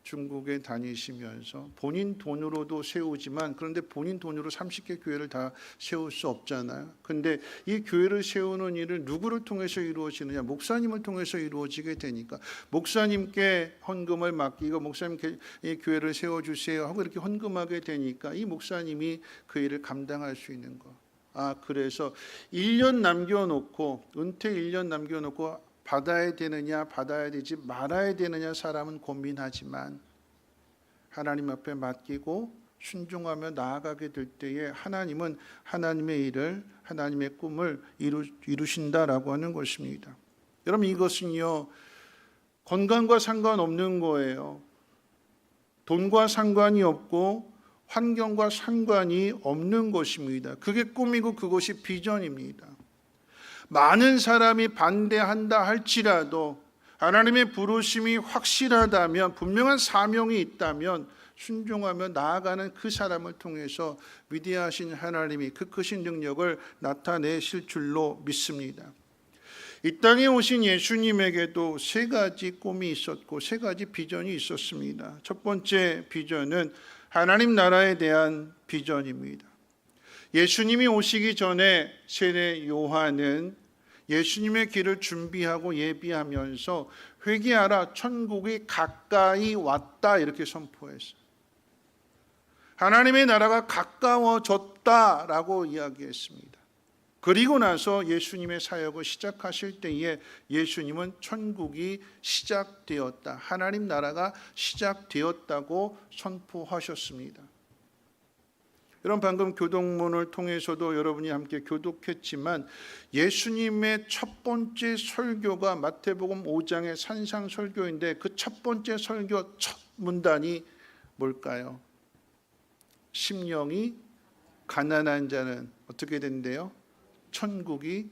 중국에 다니시면서 본인 돈으로도 세우지만 그런데 본인 돈으로 30개 교회를 다 세울 수 없잖아요. 근데 이 교회를 세우는 일을 누구를 통해서 이루어지느냐? 목사님을 통해서 이루어지게 되니까 목사님께 헌금을 맡기고 목사님께 이 교회를 세워주세요 하고 이렇게 헌금하게 되니까 이 목사님이 그 일을 감당할 수 있는 거. 그래서 1년 남겨놓고 은퇴 1년 남겨놓고 받아야 되느냐 받아야 되지 말아야 되느냐 사람은 고민하지만 하나님 앞에 맡기고 순종하며 나아가게 될 때에 하나님은 하나님의 일을 하나님의 꿈을 이루신다라고 하는 것입니다. 여러분 이것은요 건강과 상관없는 거예요. 돈과 상관이 없고 환경과 상관이 없는 것입니다. 그게 꿈이고 그것이 비전입니다. 많은 사람이 반대한다 할지라도 하나님의 부르심이 확실하다면 분명한 사명이 있다면 순종하며 나아가는 그 사람을 통해서 위대하신 하나님이 그 크신 능력을 나타내실 줄로 믿습니다. 이 땅에 오신 예수님에게도 세 가지 꿈이 있었고 세 가지 비전이 있었습니다. 첫 번째 비전은 하나님 나라에 대한 비전입니다. 예수님이 오시기 전에 세례 요한은 예수님의 길을 준비하고 예비하면서 회개하라 천국이 가까이 왔다 이렇게 선포했어요. 하나님의 나라가 가까워졌다라고 이야기했습니다. 그리고 나서 예수님의 사역을 시작하실 때에 예수님은 천국이 시작되었다. 하나님 나라가 시작되었다고 선포하셨습니다. 여러분 방금 교동문을 통해서도 여러분이 함께 교독했지만 예수님의 첫 번째 설교가 마태복음 5장의 산상설교인데 그 첫 번째 설교 첫 문단이 뭘까요? 심령이 가난한 자는 어떻게 된대요? 천국이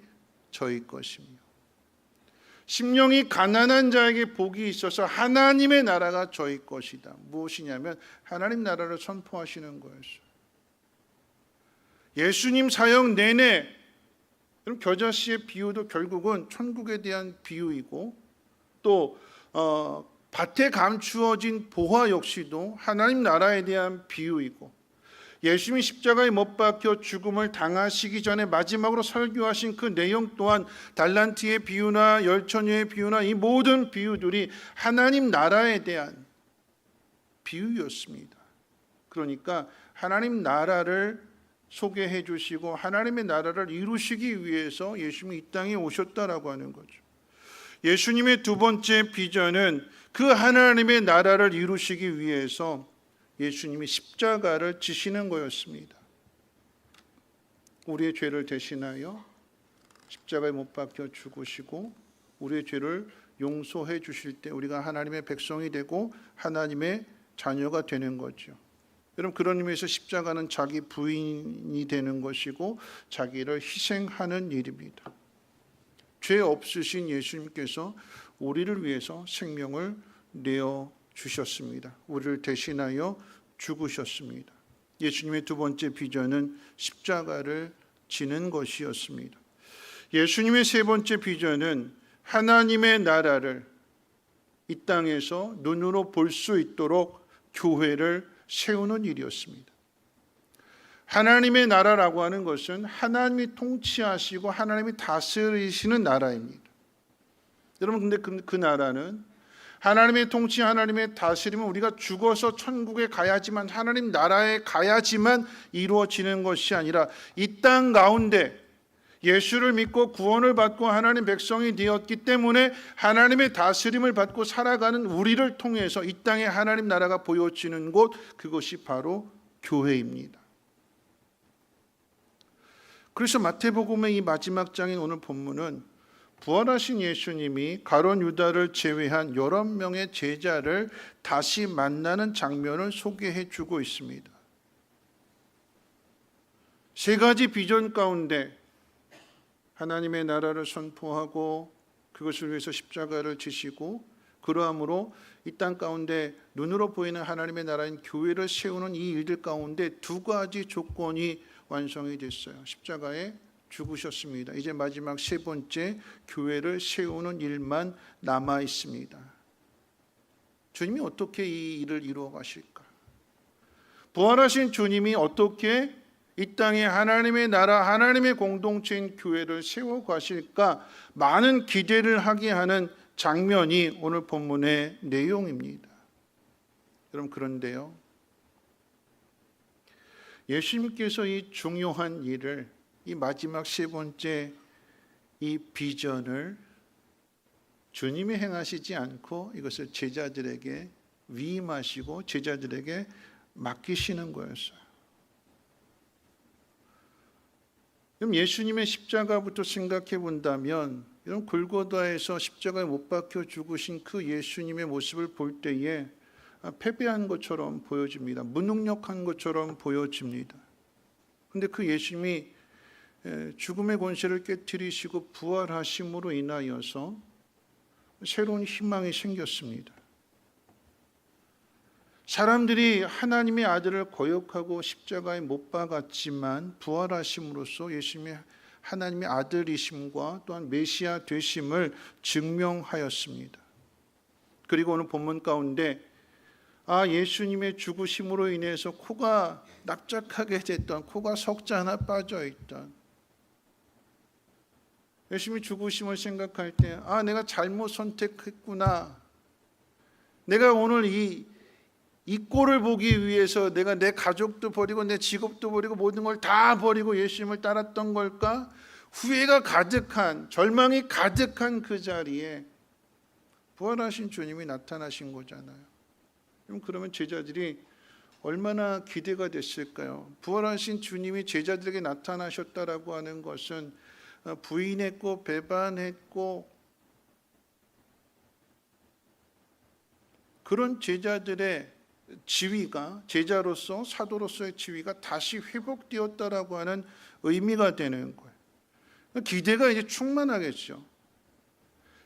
저희 것이며 심령이 가난한 자에게 복이 있어서 하나님의 나라가 저희 것이다. 무엇이냐면 하나님 나라를 선포하시는 거였어요. 예수님 사역 내내 겨자씨의 비유도 결국은 천국에 대한 비유이고 또 밭에 감추어진 보화 역시도 하나님 나라에 대한 비유이고 예수님이 십자가에 못 박혀 죽음을 당하시기 전에 마지막으로 설교하신 그 내용 또한 달란트의 비유나 열처녀의 비유나 이 모든 비유들이 하나님 나라에 대한 비유였습니다. 그러니까 하나님 나라를 소개해 주시고 하나님의 나라를 이루시기 위해서 예수님이 이 땅에 오셨다라고 하는 거죠. 예수님의 두 번째 비전은 그 하나님의 나라를 이루시기 위해서 예수님이 십자가를 지시는 거였습니다. 우리의 죄를 대신하여 십자가에 못 박혀 죽으시고 우리의 죄를 용서해 주실 때 우리가 하나님의 백성이 되고 하나님의 자녀가 되는 거죠. 여러분 그런 의미에서 십자가는 자기 부인이 되는 것이고 자기를 희생하는 일입니다. 죄 없으신 예수님께서 우리를 위해서 생명을 내어 주셨습니다. 우리를 대신하여 죽으셨습니다. 예수님의 두 번째 비전은 십자가를 지는 것이었습니다. 예수님의 세 번째 비전은 하나님의 나라를 이 땅에서 눈으로 볼 수 있도록 교회를 세우는 일이었습니다. 하나님의 나라라고 하는 것은 하나님이 통치하시고 하나님이 다스리시는 나라입니다. 여러분 근데 그 나라는 하나님의 통치, 하나님의 다스림은 우리가 죽어서 천국에 가야지만 하나님 나라에 가야지만 이루어지는 것이 아니라 이 땅 가운데 예수를 믿고 구원을 받고 하나님 백성이 되었기 때문에 하나님의 다스림을 받고 살아가는 우리를 통해서 이 땅에 하나님 나라가 보여지는 곳 그것이 바로 교회입니다. 그래서 마태복음의 이 마지막 장인 오늘 본문은 부활하신 예수님이 가룟 유다를 제외한 11명의 제자를 다시 만나는 장면을 소개해 주고 있습니다. 세 가지 비전 가운데 하나님의 나라를 선포하고 그것을 위해서 십자가를 지시고 그러함으로 이 땅 가운데 눈으로 보이는 하나님의 나라인 교회를 세우는 이 일들 가운데 두 가지 조건이 완성이 됐어요. 십자가에 죽으셨습니다. 이제 마지막 세 번째 교회를 세우는 일만 남아 있습니다. 주님이 어떻게 이 일을 이루어 가실까? 부활하신 주님이 어떻게 이 땅에 하나님의 나라, 하나님의 공동체인 교회를 세워 가실까? 많은 기대를 하게 하는 장면이 오늘 본문의 내용입니다. 여러분, 그런데요, 예수님께서 이 중요한 일을, 이 마지막 세 번째 이 비전을 주님이 행하시지 않고 이것을 제자들에게 위임하시고 제자들에게 맡기시는 거였어요. 그럼 예수님의 십자가부터 생각해 본다면, 이런 골고다에서 십자가에 못 박혀 죽으신 그 예수님의 모습을 볼 때에 패배한 것처럼 보여집니다. 무능력한 것처럼 보여집니다. 그런데 그 예수님이 죽음의 권세를 깨뜨리시고 부활하심으로 인하여서 새로운 희망이 생겼습니다. 사람들이 하나님의 아들을 거역하고 십자가에 못 박았지만 부활하심으로써 예수님의 하나님의 아들이심과 또한 메시아 되심을 증명하였습니다. 그리고 오늘 본문 가운데 예수님의 죽으심으로 인해서 코가 납작하게 됐던, 코가 석자 하나 빠져있던, 예수님이 죽으심을 생각할 때 내가 잘못 선택했구나, 내가 오늘 이 꼴을 보기 위해서 내가 내 가족도 버리고 내 직업도 버리고 모든 걸 다 버리고 예수님을 따랐던 걸까? 후회가 가득한, 절망이 가득한 그 자리에 부활하신 주님이 나타나신 거잖아요. 그러면 제자들이 얼마나 기대가 됐을까요? 부활하신 주님이 제자들에게 나타나셨다라고 하는 것은 부인했고 배반했고 그런 제자들의 지위가, 제자로서 사도로서의 지위가 다시 회복되었다라고 하는 의미가 되는 거예요. 기대가 이제 충만하겠죠.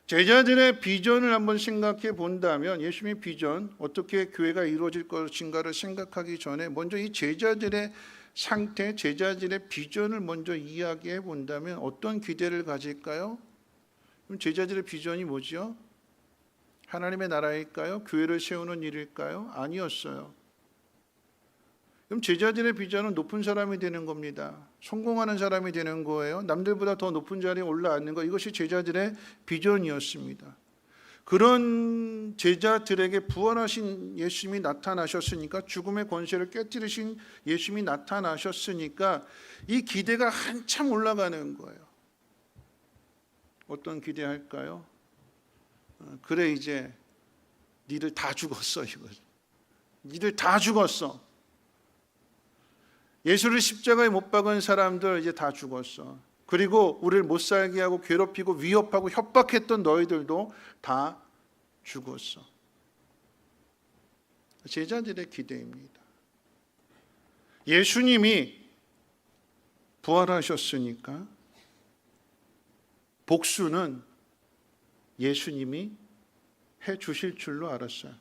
제자들의 비전을 한번 생각해 본다면, 예수님의 비전, 어떻게 교회가 이루어질 것인가를 생각하기 전에 먼저 이 제자들의 상태, 제자들의 비전을 먼저 이야기해 본다면 어떤 기대를 가질까요? 그럼 제자들의 비전이 뭐죠? 하나님의 나라일까요? 교회를 세우는 일일까요? 아니었어요. 그럼 제자들의 비전은 높은 사람이 되는 겁니다. 성공하는 사람이 되는 거예요. 남들보다 더 높은 자리에 올라앉는 거, 이것이 제자들의 비전이었습니다. 그런 제자들에게 부활하신 예수님이 나타나셨으니까, 죽음의 권세를 깨뜨리신 예수님이 나타나셨으니까 이 기대가 한참 올라가는 거예요. 어떤 기대할까요? 그래, 이제 니들 다 죽었어. 니들 다 죽었어. 예수를 십자가에 못 박은 사람들 이제 다 죽었어. 그리고 우리를 못 살게 하고 괴롭히고 위협하고 협박했던 너희들도 다 죽었어. 제자들의 기대입니다. 예수님이 부활하셨으니까 복수는 예수님이 해 주실 줄로 알았어요.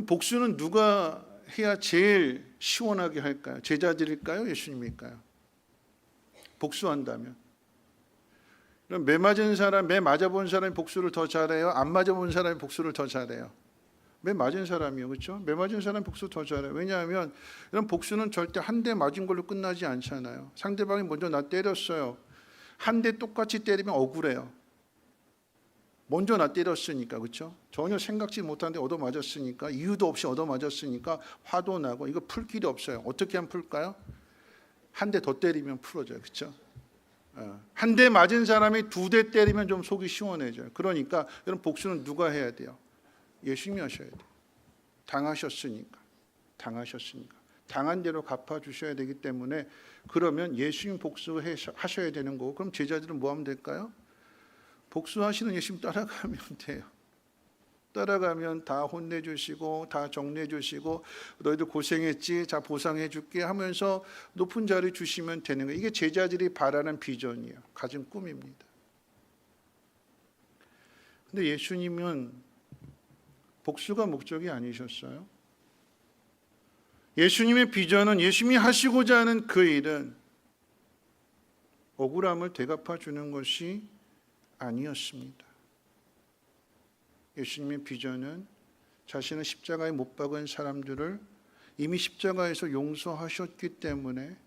복수는 누가 해야 제일 시원하게 할까요? 제자들일까요? 예수님일까요? 복수한다면, 그럼 매 맞은 사람, 매 맞아본 사람이 복수를 더 잘해요? 안 맞아본 사람이 복수를 더 잘해요? 매 맞은 사람이요, 그렇죠? 매 맞은 사람이 복수 더 잘해요. 왜냐하면 이런 복수는 절대 한 대 맞은 걸로 끝나지 않잖아요. 상대방이 먼저 나 때렸어요. 한 대 똑같이 때리면 억울해요. 먼저 나 때렸으니까, 그렇죠? 전혀 생각지 못하는데 얻어맞았으니까, 이유도 없이 얻어맞았으니까 화도 나고, 이거 풀 길이 없어요. 어떻게 하면 풀까요? 한 대 더 때리면 풀어져요, 그렇죠? 한 대 맞은 사람이 두 대 때리면 좀 속이 시원해져요. 그러니까 여러분, 복수는 누가 해야 돼요? 예수님이 하셔야 돼요. 당하셨으니까. 당한 대로 갚아주셔야 되기 때문에 그러면 예수님 복수하셔야 되는 거고, 그럼 제자들은 뭐 하면 될까요? 복수하시는 예수님 따라가면 돼요. 따라가면 다 혼내주시고 다 정내주시고 너희들 고생했지, 자 보상해줄게 하면서 높은 자리 주시면 되는 거예요. 이게 제자들이 바라는 비전이에요. 가진 꿈입니다. 근데 예수님은 복수가 목적이 아니셨어요. 예수님의 비전은, 예수님이 하시고자 하는 그 일은 억울함을 되갚아 주는 것이 아니었습니다. 예수님의 비전은 자신을 십자가에 못 박은 사람들을 이미 십자가에서 용서하셨기 때문에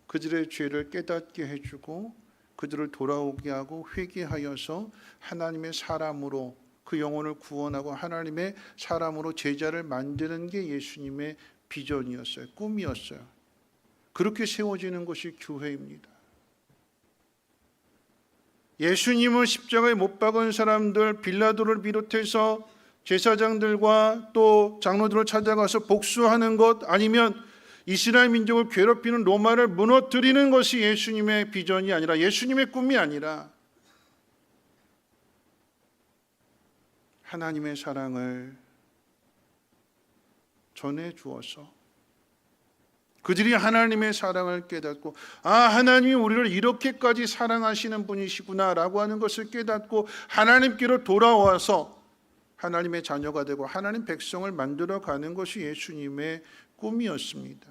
그들의 죄를 깨닫게 해주고 그들을 돌아오게 하고 회개하여서 하나님의 사람으로 그 영혼을 구원하고 하나님의 사람으로 제자를 만드는 게 예수님의 비전이었어요. 꿈이었어요. 그렇게 세워지는 것이 교회입니다. 예수님을 십자가에 못 박은 사람들, 빌라도를 비롯해서 제사장들과 또 장로들을 찾아가서 복수하는 것, 아니면 이스라엘 민족을 괴롭히는 로마를 무너뜨리는 것이 예수님의 비전이 아니라, 예수님의 꿈이 아니라 하나님의 사랑을 전해 주어서 그들이 하나님의 사랑을 깨닫고, 아, 하나님이 우리를 이렇게까지 사랑하시는 분이시구나 라고 하는 것을 깨닫고 하나님께로 돌아와서 하나님의 자녀가 되고 하나님 백성을 만들어가는 것이 예수님의 꿈이었습니다.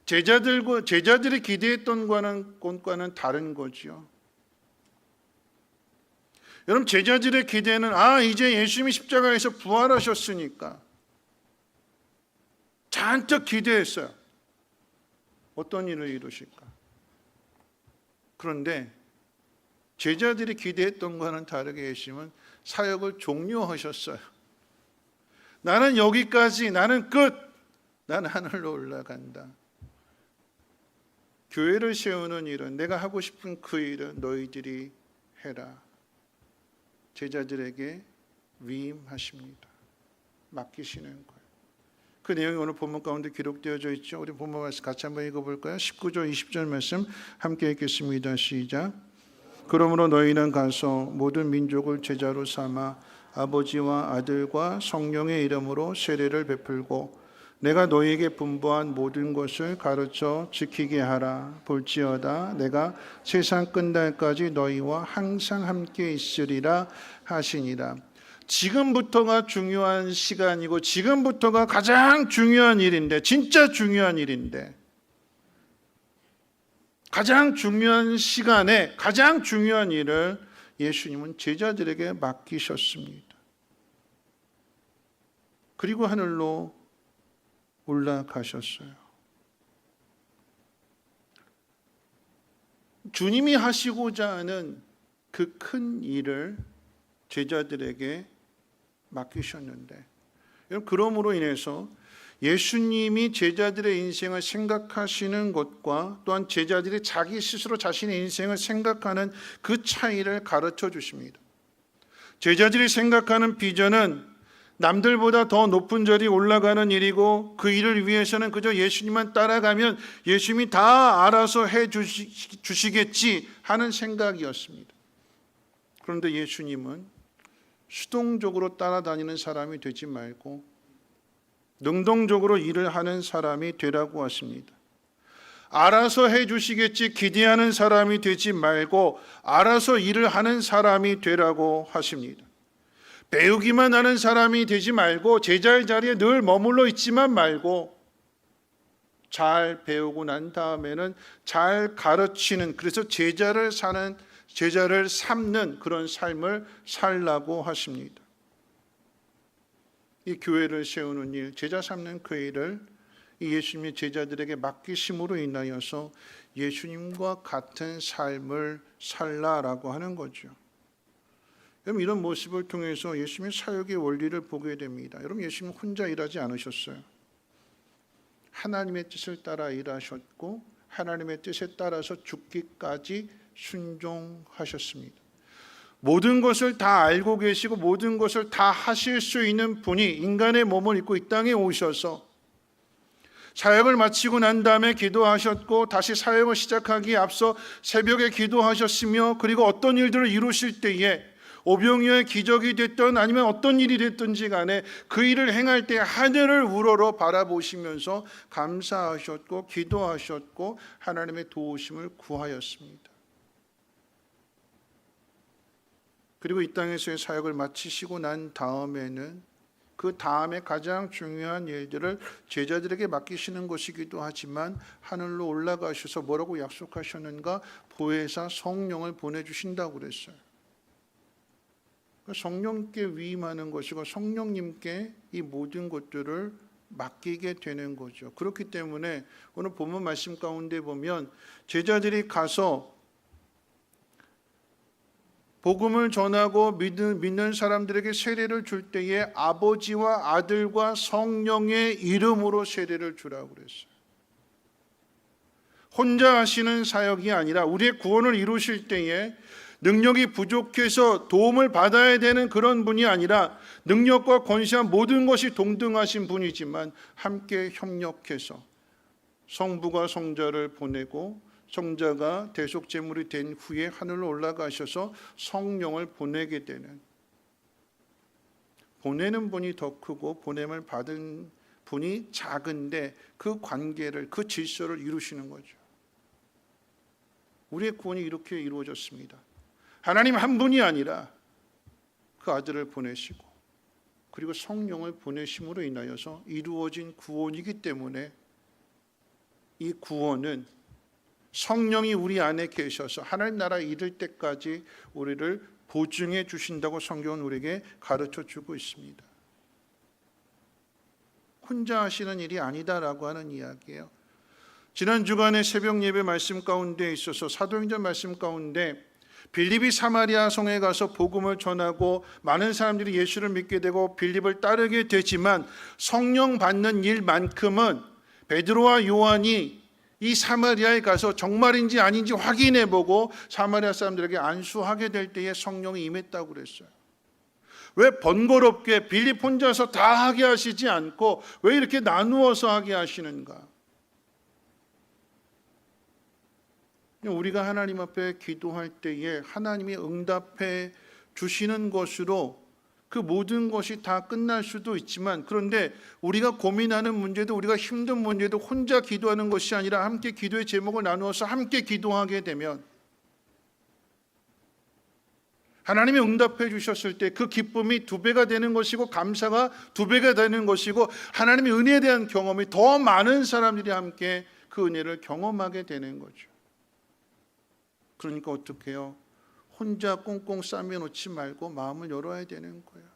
제자들이 기대했던 것과는 다른 거죠. 여러분, 제자들의 기대는, 아, 이제 예수님이 십자가에서 부활하셨으니까 잔뜩 기대했어요. 어떤 일을 이루실까? 그런데 제자들이 기대했던 것과는 다르게 예수님은 사역을 종료하셨어요. 나는 여기까지, 나는 끝, 나는 하늘로 올라간다. 교회를 세우는 일은, 내가 하고 싶은 그 일은 너희들이 해라. 제자들에게 위임하십니다. 맡기시는 거예요. 그 내용이 오늘 본문 가운데 기록되어져 있죠. 우리 본문 말씀 같이 한번 읽어볼까요? 19절 20절 말씀 함께 읽겠습니다. 시작. 그러므로 너희는 가서 모든 민족을 제자로 삼아 아버지와 아들과 성령의 이름으로 세례를 베풀고 내가 너희에게 분부한 모든 것을 가르쳐 지키게 하라. 볼지어다 내가 세상 끝날까지 너희와 항상 함께 있으리라 하시니라. 지금부터가 중요한 시간이고 지금부터가 가장 중요한 일인데, 진짜 중요한 일인데, 가장 중요한 시간에 가장 중요한 일을 예수님은 제자들에게 맡기셨습니다. 그리고 하늘로 올라가셨어요. 주님이 하시고자 하는 그 큰 일을 제자들에게 맡기셨는데, 그러므로 인해서 예수님이 제자들의 인생을 생각하시는 것과 또한 제자들이 자기 스스로 자신의 인생을 생각하는 그 차이를 가르쳐 주십니다. 제자들이 생각하는 비전은 남들보다 더 높은 자리 올라가는 일이고, 그 일을 위해서는 그저 예수님만 따라가면 예수님이 다 알아서 해주시겠지 하는 생각이었습니다. 그런데 예수님은 수동적으로 따라다니는 사람이 되지 말고 능동적으로 일을 하는 사람이 되라고 하십니다. 알아서 해주시겠지 기대하는 사람이 되지 말고 알아서 일을 하는 사람이 되라고 하십니다. 배우기만 하는 사람이 되지 말고, 제자의 자리에 늘 머물러 있지만 말고, 잘 배우고 난 다음에는 잘 가르치는, 그래서 제자를 삼는 그런 삶을 살라고 하십니다. 이 교회를 세우는 일, 제자 삼는 그 일을 이 예수님의 제자들에게 맡기심으로 인하여서 예수님과 같은 삶을 살라라고 하는 거죠. 여러분, 이런 모습을 통해서 예수님의 사역의 원리를 보게 됩니다. 여러분, 예수님 혼자 일하지 않으셨어요. 하나님의 뜻을 따라 일하셨고 하나님의 뜻에 따라서 죽기까지 순종하셨습니다. 모든 것을 다 알고 계시고 모든 것을 다 하실 수 있는 분이 인간의 몸을 입고 이 땅에 오셔서 사역을 마치고 난 다음에 기도하셨고 다시 사역을 하기에 앞서 새벽에 기도하셨으며 그리고 어떤 일들을 이루실 때에 오병이어의 기적이 됐든 아니면 어떤 일이 됐든지 간에 그 일을 행할 때 하늘을 우러러 바라보시면서 감사하셨고 기도하셨고 하나님의 도우심을 구하였습니다. 그리고 이 땅에서의 사역을 마치시고 난 다음에는 그 다음에 가장 중요한 일들을 제자들에게 맡기시는 것이기도 하지만 하늘로 올라가셔서 뭐라고 약속하셨는가? 보혜사 성령을 보내주신다고 그랬어요. 성령께 위임하는 것이고 성령님께 이 모든 것들을 맡기게 되는 거죠. 그렇기 때문에 오늘 본문 말씀 가운데 보면 제자들이 가서 복음을 전하고 믿는 사람들에게 세례를 줄 때에 아버지와 아들과 성령의 이름으로 세례를 주라고 그랬어요. 혼자 하시는 사역이 아니라 우리의 구원을 이루실 때에 능력이 부족해서 도움을 받아야 되는 그런 분이 아니라 능력과 권세한 모든 것이 동등하신 분이지만 함께 협력해서 성부가 성자를 보내고 성자가 대속제물이 된 후에 하늘로 올라가셔서 성령을 보내게 되는, 보내는 분이 더 크고 보냄을 받은 분이 작은데 그 관계를, 그 질서를 이루시는 거죠. 우리의 구원이 이렇게 이루어졌습니다. 하나님 한 분이 아니라 그 아들을 보내시고 그리고 성령을 보내심으로 인하여서 이루어진 구원이기 때문에 이 구원은 성령이 우리 안에 계셔서 하나님 나라에 이를 때까지 우리를 보증해 주신다고 성경은 우리에게 가르쳐 주고 있습니다. 혼자 하시는 일이 아니다라고 하는 이야기예요. 지난 주간의 새벽 예배 말씀 가운데 있어서 사도행전 말씀 가운데 빌립이 사마리아 성에 가서 복음을 전하고 많은 사람들이 예수를 믿게 되고 빌립을 따르게 되지만 성령 받는 일만큼은 베드로와 요한이 이 사마리아에 가서 정말인지 아닌지 확인해 보고 사마리아 사람들에게 안수하게 될 때에 성령이 임했다고 그랬어요. 왜 번거롭게 빌립 혼자서 다 하게 하시지 않고 왜 이렇게 나누어서 하게 하시는가? 우리가 하나님 앞에 기도할 때에 하나님이 응답해 주시는 것으로 그 모든 것이 다 끝날 수도 있지만, 그런데 우리가 고민하는 문제도 우리가 힘든 문제도 혼자 기도하는 것이 아니라 함께 기도의 제목을 나누어서 함께 기도하게 되면 하나님이 응답해 주셨을 때 그 기쁨이 2배가 되는 것이고 감사가 2배가 되는 것이고 하나님의 은혜에 대한 경험이 더 많은 사람들이 함께 그 은혜를 경험하게 되는 거죠. 그러니까 어떻게 해요? 혼자 꽁꽁 싸매놓지 말고 마음을 열어야 되는 거예요.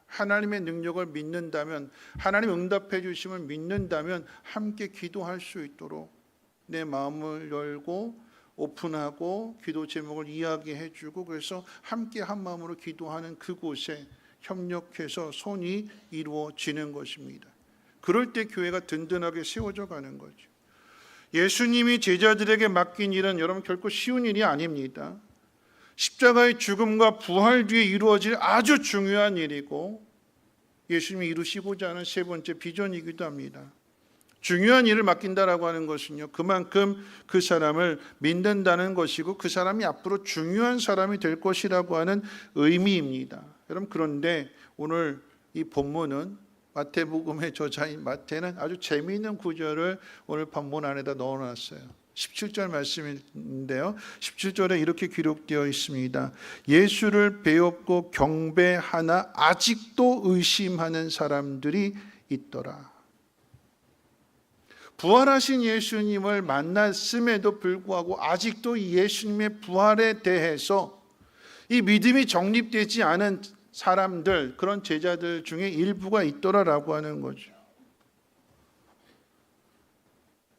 하나님의 능력을 믿는다면, 하나님 응답해 주심을 믿는다면 함께 기도할 수 있도록 내 마음을 열고 오픈하고 기도 제목을 이야기해 주고 그래서 함께 한 마음으로 기도하는 그곳에 협력해서 손이 이루어지는 것입니다. 그럴 때 교회가 든든하게 세워져 가는 거죠. 예수님이 제자들에게 맡긴 일은 여러분 결코 쉬운 일이 아닙니다. 십자가의 죽음과 부활 뒤에 이루어질 아주 중요한 일이고 예수님이 이루시고자 하는 3번째 비전이기도 합니다. 중요한 일을 맡긴다라고 하는 것은요, 그만큼 그 사람을 믿는다는 것이고 그 사람이 앞으로 중요한 사람이 될 것이라고 하는 의미입니다. 여러분, 그런데 오늘 이 본문은 마태복음의 저자인 마태는 아주 재미있는 구절을 오늘 본문 안에다 넣어놨어요. 17절 말씀인데요, 17절에 이렇게 기록되어 있습니다. 예수를 배웠고 경배하나 아직도 의심하는 사람들이 있더라. 부활하신 예수님을 만났음에도 불구하고 아직도 이 예수님의 부활에 대해서 이 믿음이 정립되지 않은 사람들, 그런 제자들 중에 일부가 있더라라고 하는 거죠.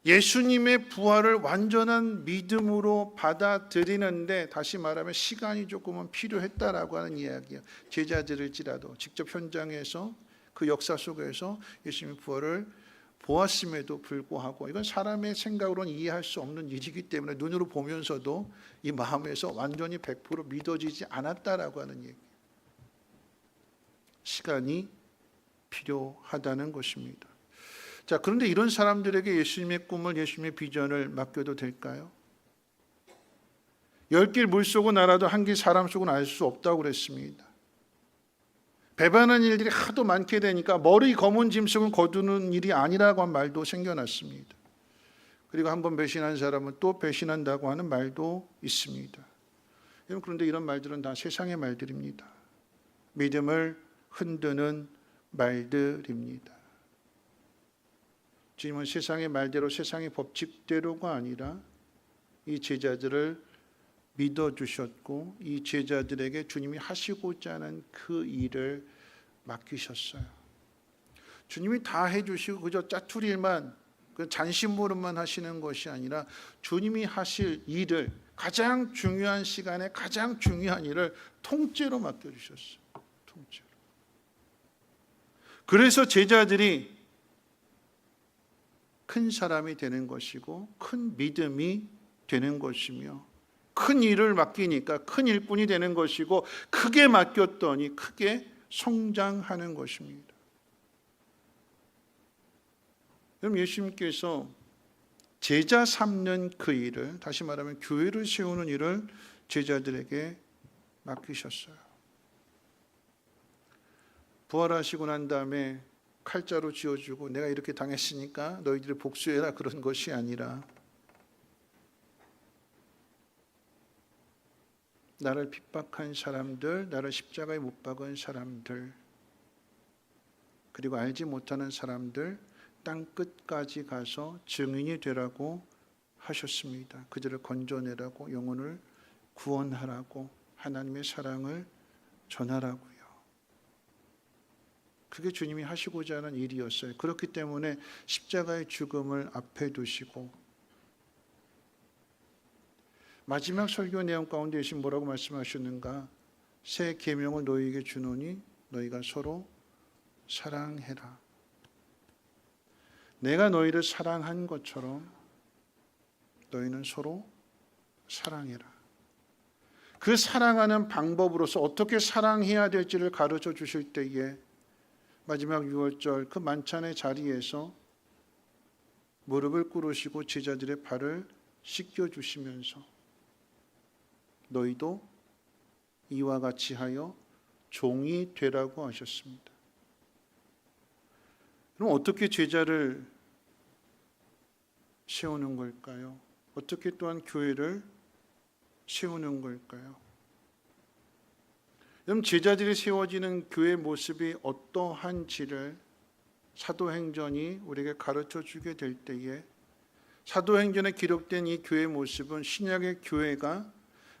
예수님의 부활을 완전한 믿음으로 받아들이는데 다시 말하면 시간이 조금은 필요했다라고 하는 이야기예요. 제자들일지라도 직접 현장에서 그 역사 속에서 예수님의 부활을 보았음에도 불구하고 이건 사람의 생각으로는 이해할 수 없는 일이기 때문에 눈으로 보면서도 이 마음에서 완전히 100% 믿어지지 않았다라고 하는 얘기. 시간이 필요하다는 것입니다. 자, 그런데 이런 사람들에게 예수님의 꿈을, 예수님의 비전을 맡겨도 될까요? 10길 물속은 알아도 1길 사람 속은 알 수 없다고 그랬습니다. 배반하는 일들이 하도 많게 되니까 머리 검은 짐승을 거두는 일이 아니라고 한 말도 생겨났습니다. 그리고 한번 배신한 사람은 또 배신한다고 하는 말도 있습니다. 그런데 이런 말들은 다 세상의 말들입니다. 믿음을 흔드는 말들입니다. 주님은 세상의 말대로, 세상의 법칙대로가 아니라 이 제자들을 믿어주셨고 이 제자들에게 주님이 하시고자 하는 그 일을 맡기셨어요. 주님이 다 해주시고 그저 짜투리만, 그 잔심부름만 하시는 것이 아니라 주님이 하실 일을, 가장 중요한 시간에 가장 중요한 일을 통째로 맡겨주셨어요. 통째로. 그래서 제자들이 큰 사람이 되는 것이고 큰 믿음이 되는 것이며, 큰 일을 맡기니까 큰 일꾼이 되는 것이고, 크게 맡겼더니 크게 성장하는 것입니다. 그럼 예수님께서 제자 삼는 그 일을, 다시 말하면 교회를 세우는 일을 제자들에게 맡기셨어요. 부활하시고 난 다음에 칼자루 쥐어주고 내가 이렇게 당했으니까 너희들이 복수해라, 그런 것이 아니라 나를 핍박한 사람들, 나를 십자가에 못 박은 사람들, 그리고 알지 못하는 사람들 땅 끝까지 가서 증인이 되라고 하셨습니다. 그들을 건져내라고, 영혼을 구원하라고, 하나님의 사랑을 전하라고요. 그게 주님이 하시고자 하는 일이었어요. 그렇기 때문에 십자가의 죽음을 앞에 두시고 마지막 설교 내용 가운데 예수님 뭐라고 말씀하셨는가? 새 계명을 너희에게 주노니 너희가 서로 사랑해라. 내가 너희를 사랑한 것처럼 너희는 서로 사랑해라. 그 사랑하는 방법으로서 어떻게 사랑해야 될지를 가르쳐 주실 때에 마지막 6월절 그 만찬의 자리에서 무릎을 꿇으시고 제자들의 발을 씻겨주시면서 너희도 이와 같이 하여 종이 되라고 하셨습니다. 그럼 어떻게 제자를 세우는 걸까요? 어떻게 또한 교회를 세우는 걸까요? 그럼 제자들이 세워지는 교회의 모습이 어떠한지를 사도행전이 우리에게 가르쳐 주게 될 때에, 사도행전에 기록된 이 교회의 모습은 신약의 교회가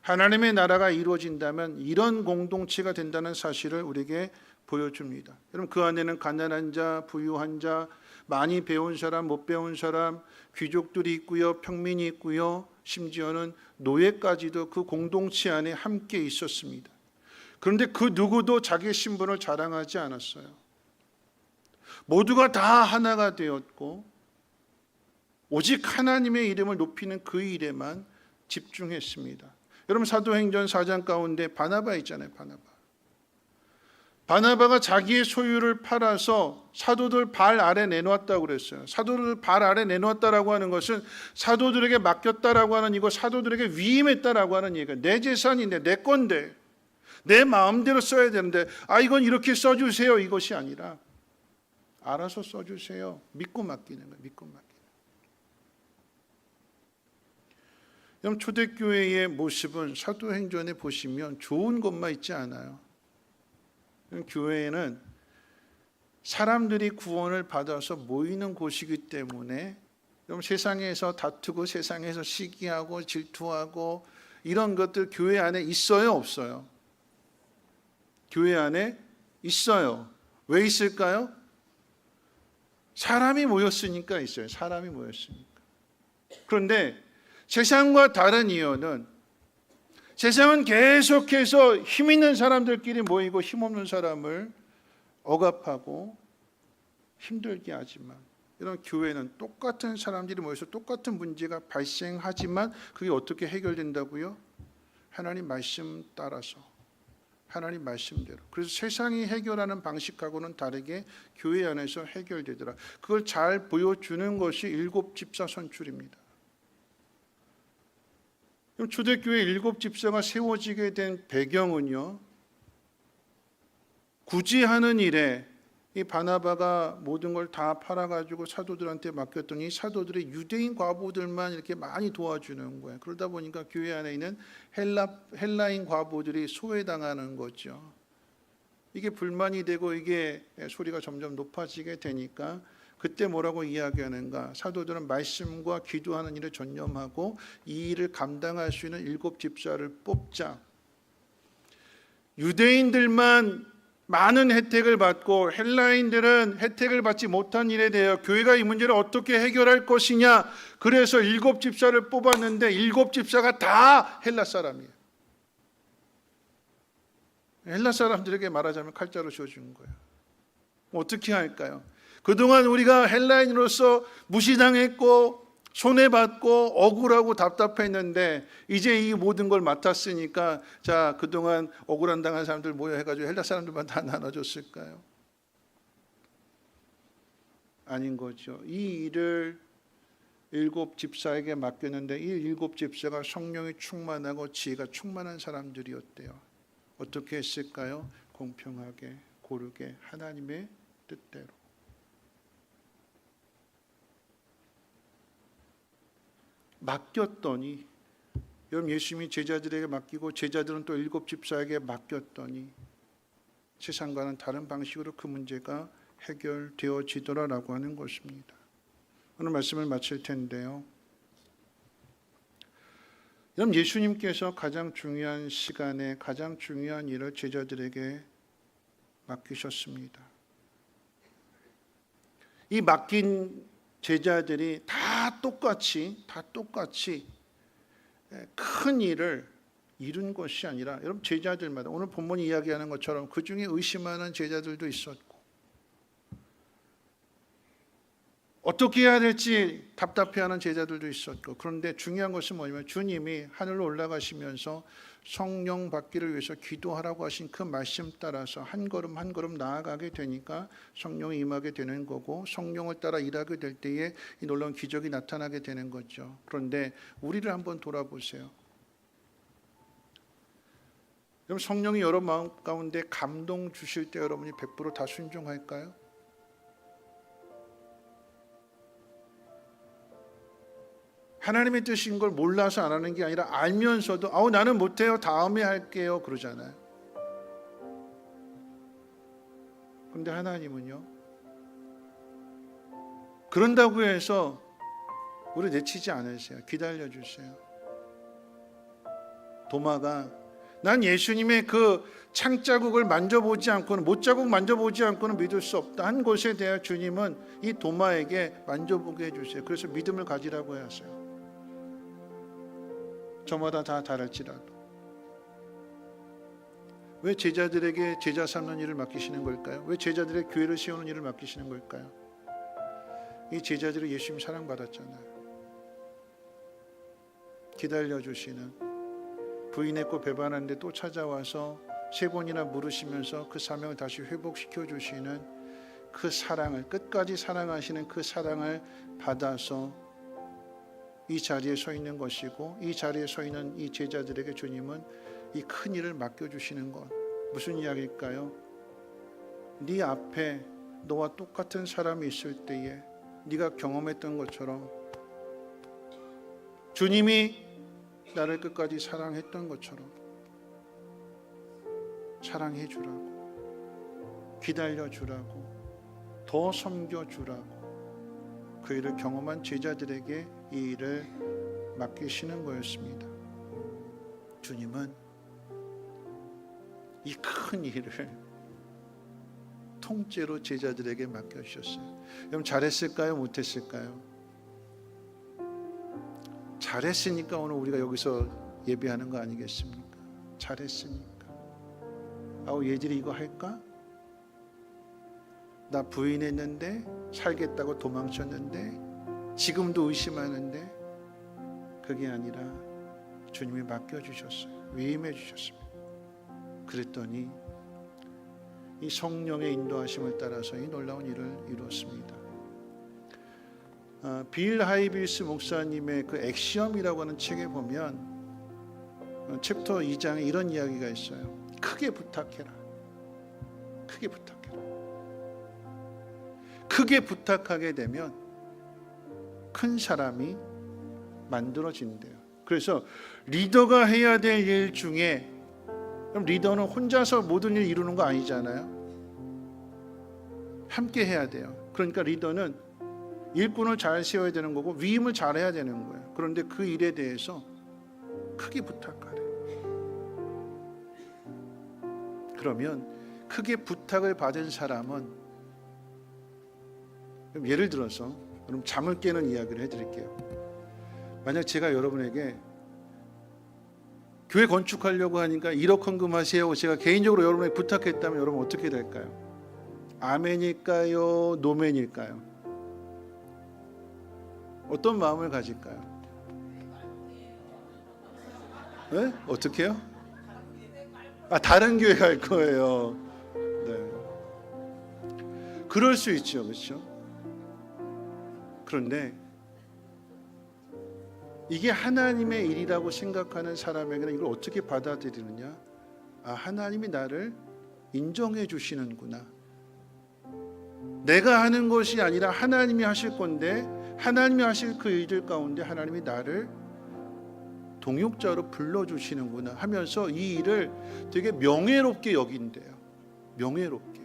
하나님의 나라가 이루어진다면 이런 공동체가 된다는 사실을 우리에게 보여줍니다. 여러분, 그 안에는 가난한 자, 부유한 자, 많이 배운 사람, 못 배운 사람, 귀족들이 있고요, 평민이 있고요, 심지어는 노예까지도 그 공동체 안에 함께 있었습니다. 그런데 그 누구도 자기의 신분을 자랑하지 않았어요. 모두가 다 하나가 되었고 오직 하나님의 이름을 높이는 그 일에만 집중했습니다. 여러분, 사도행전 4장 가운데 바나바 있잖아요. 바나바가 자기의 소유를 팔아서 사도들 발 아래 내놓았다고 그랬어요. 사도들 발 아래 내놓았다라고 하는 것은 사도들에게 맡겼다라고 하는 이거, 사도들에게 위임했다라고 하는 얘기가, 내 재산인데, 내 건데, 내 마음대로 써야 되는데, 이건 이렇게 써주세요, 이것이 아니라 알아서 써주세요. 믿고 맡기는 거예요. 믿고 맡기는. 그럼 초대교회의 모습은 사도행전에 보시면 좋은 것만 있지 않아요. 교회에는 사람들이 구원을 받아서 모이는 곳이기 때문에, 그럼 세상에서 다투고 세상에서 시기하고 질투하고 이런 것들 교회 안에 있어요, 없어요? 교회 안에 있어요. 왜 있을까요? 사람이 모였으니까 있어요. 사람이 모였으니까. 그런데 세상과 다른 이유는, 세상은 계속해서 힘 있는 사람들끼리 모이고 힘없는 사람을 억압하고 힘들게 하지만, 이런 교회는 똑같은 사람들이 모여서 똑같은 문제가 발생하지만 그게 어떻게 해결된다고요? 하나님 말씀 따라서, 하나님 말씀대로. 그래서 세상이 해결하는 방식하고는 다르게 교회 안에서 해결되더라. 그걸 잘 보여주는 것이 일곱 집사 선출입니다. 그럼 초대교회 일곱 집사가 세워지게 된 배경은요, 굳이 하는 일에 이 바나바가 모든 걸 다 팔아가지고 사도들한테 맡겼더니 사도들의 유대인 과부들만 이렇게 많이 도와주는 거예요. 그러다 보니까 교회 안에 있는 헬라인 과부들이 소외당하는 거죠. 이게 불만이 되고 이게 소리가 점점 높아지게 되니까 그때 뭐라고 이야기하는가? 사도들은 말씀과 기도하는 일에 전념하고 이 일을 감당할 수 있는 일곱 집사를 뽑자. 유대인들만 많은 혜택을 받고 헬라인들은 혜택을 받지 못한 일에 대해 교회가 이 문제를 어떻게 해결할 것이냐. 그래서 일곱 집사를 뽑았는데 일곱 집사가 다 헬라 사람이에요. 헬라 사람들에게 말하자면 칼자루 씌워준 거예요. 어떻게 할까요? 그동안 우리가 헬라인으로서 무시당했고 손해받고 억울하고 답답했는데 이제 이 모든 걸 맡았으니까 자, 그동안 억울한 당한 사람들 모여 해가지고 헬라 사람들만 다 나눠줬을까요? 아닌 거죠. 이 일을 일곱 집사에게 맡겼는데 이 일곱 집사가 성령이 충만하고 지혜가 충만한 사람들이었대요. 어떻게 했을까요? 공평하게 고르게 하나님의 뜻대로. 맡겼더니 여러분, 예수님이 제자들에게 맡기고 제자들은 또 일곱 집사에게 맡겼더니 세상과는 다른 방식으로 그 문제가 해결되어지더라라고 하는 것입니다. 오늘 말씀을 마칠 텐데요. 여러분, 예수님께서 가장 중요한 시간에 가장 중요한 일을 제자들에게 맡기셨습니다. 이 맡긴 제자들이 다 똑같이 큰 일을 이룬 것이 아니라 여러분, 제자들마다 오늘 본문이 이야기하는 것처럼 그 중에 의심하는 제자들도 있었고 어떻게 해야 될지 답답해하는 제자들도 있었고, 그런데 중요한 것은 뭐냐면 주님이 하늘로 올라가시면서 성령 받기를 위해서 기도하라고 하신 그 말씀 따라서 한 걸음 한 걸음 나아가게 되니까 성령이 임하게 되는 거고, 성령을 따라 일하게 될 때에 이 놀라운 기적이 나타나게 되는 거죠. 그런데 우리를 한번 돌아보세요. 여러분, 성령이 여러분 마음 가운데 감동 주실 때 여러분이 100% 다 순종할까요? 하나님의 뜻인 걸 몰라서 안 하는 게 아니라 알면서도 나는 못해요, 다음에 할게요 그러잖아요. 그런데 하나님은요, 그런다고 해서 우리 내치지 않으세요. 기다려주세요. 도마가 난 예수님의 그 창자국을 만져보지 않고는, 못자국 만져보지 않고는 믿을 수 없다 한 것에 대해 주님은 이 도마에게 만져보게 해주세요. 그래서 믿음을 가지라고 하세요. 저마다 다 다를지라도. 왜 제자들에게 제자 삼는 일을 맡기시는 걸까요? 왜 제자들의 교회를 세우는 일을 맡기시는 걸까요? 이 제자들이 예수님 사랑받았잖아요. 기다려주시는, 부인했고 배반하는데 또 찾아와서 3번이나 물으시면서 그 사명을 다시 회복시켜 주시는 그 사랑을, 끝까지 사랑하시는 그 사랑을 받아서 이 자리에 서 있는 것이고, 이 자리에 서 있는 이 제자들에게 주님은 이 큰 일을 맡겨주시는 것. 무슨 이야기일까요? 네 앞에 너와 똑같은 사람이 있을 때에 네가 경험했던 것처럼 주님이 나를 끝까지 사랑했던 것처럼 사랑해 주라고, 기다려 주라고, 더 섬겨 주라고 그 일을 경험한 제자들에게 이 일을 맡기시는 거였습니다. 주님은 이 큰 일을 통째로 제자들에게 맡겨주셨어요. 여러분, 잘했을까요? 못했을까요? 잘했으니까 오늘 우리가 여기서 예배하는 거 아니겠습니까? 잘했으니까. 얘들이 이거 할까? 나 부인했는데, 살겠다고 도망쳤는데, 지금도 의심하는데, 그게 아니라 주님이 맡겨주셨어요. 위임해 주셨습니다. 그랬더니 이 성령의 인도하심을 따라서 이 놀라운 일을 이루었습니다. 빌 하이빌스 목사님의 그 엑시엄이라고 하는 책에 보면 챕터 2장에 이런 이야기가 있어요. 크게 부탁해라. 크게 부탁해라. 크게 부탁하게 되면 큰 사람이 만들어진대요. 그래서 리더가 해야 될 일 중에, 그럼 리더는 혼자서 모든 일 이루는 거 아니잖아요. 함께 해야 돼요. 그러니까 리더는 일꾼을 잘 세워야 되는 거고 위임을 잘 해야 되는 거예요. 그런데 그 일에 대해서 크게 부탁하래. 그러면 크게 부탁을 받은 사람은, 예를 들어서 그럼 잠을 깨는 이야기를 해드릴게요. 만약 제가 여러분에게 교회 건축하려고 하니까 1억 헌금하세요, 제가 개인적으로 여러분에게 부탁했다면 여러분 어떻게 될까요? 아멘일까요? 노멘일까요? 어떤 마음을 가질까요? 네? 어떻게 해요? 다른 교회 갈 거예요. 네. 그럴 수 있죠. 그렇죠? 그런데 이게 하나님의 일이라고 생각하는 사람에게는 이걸 어떻게 받아들이느냐? 하나님이 나를 인정해 주시는구나. 내가 하는 것이 아니라 하나님이 하실 건데, 하나님이 하실 그 일들 가운데 하나님이 나를 동역자로 불러주시는구나 하면서 이 일을 되게 명예롭게 여긴대요. 명예롭게.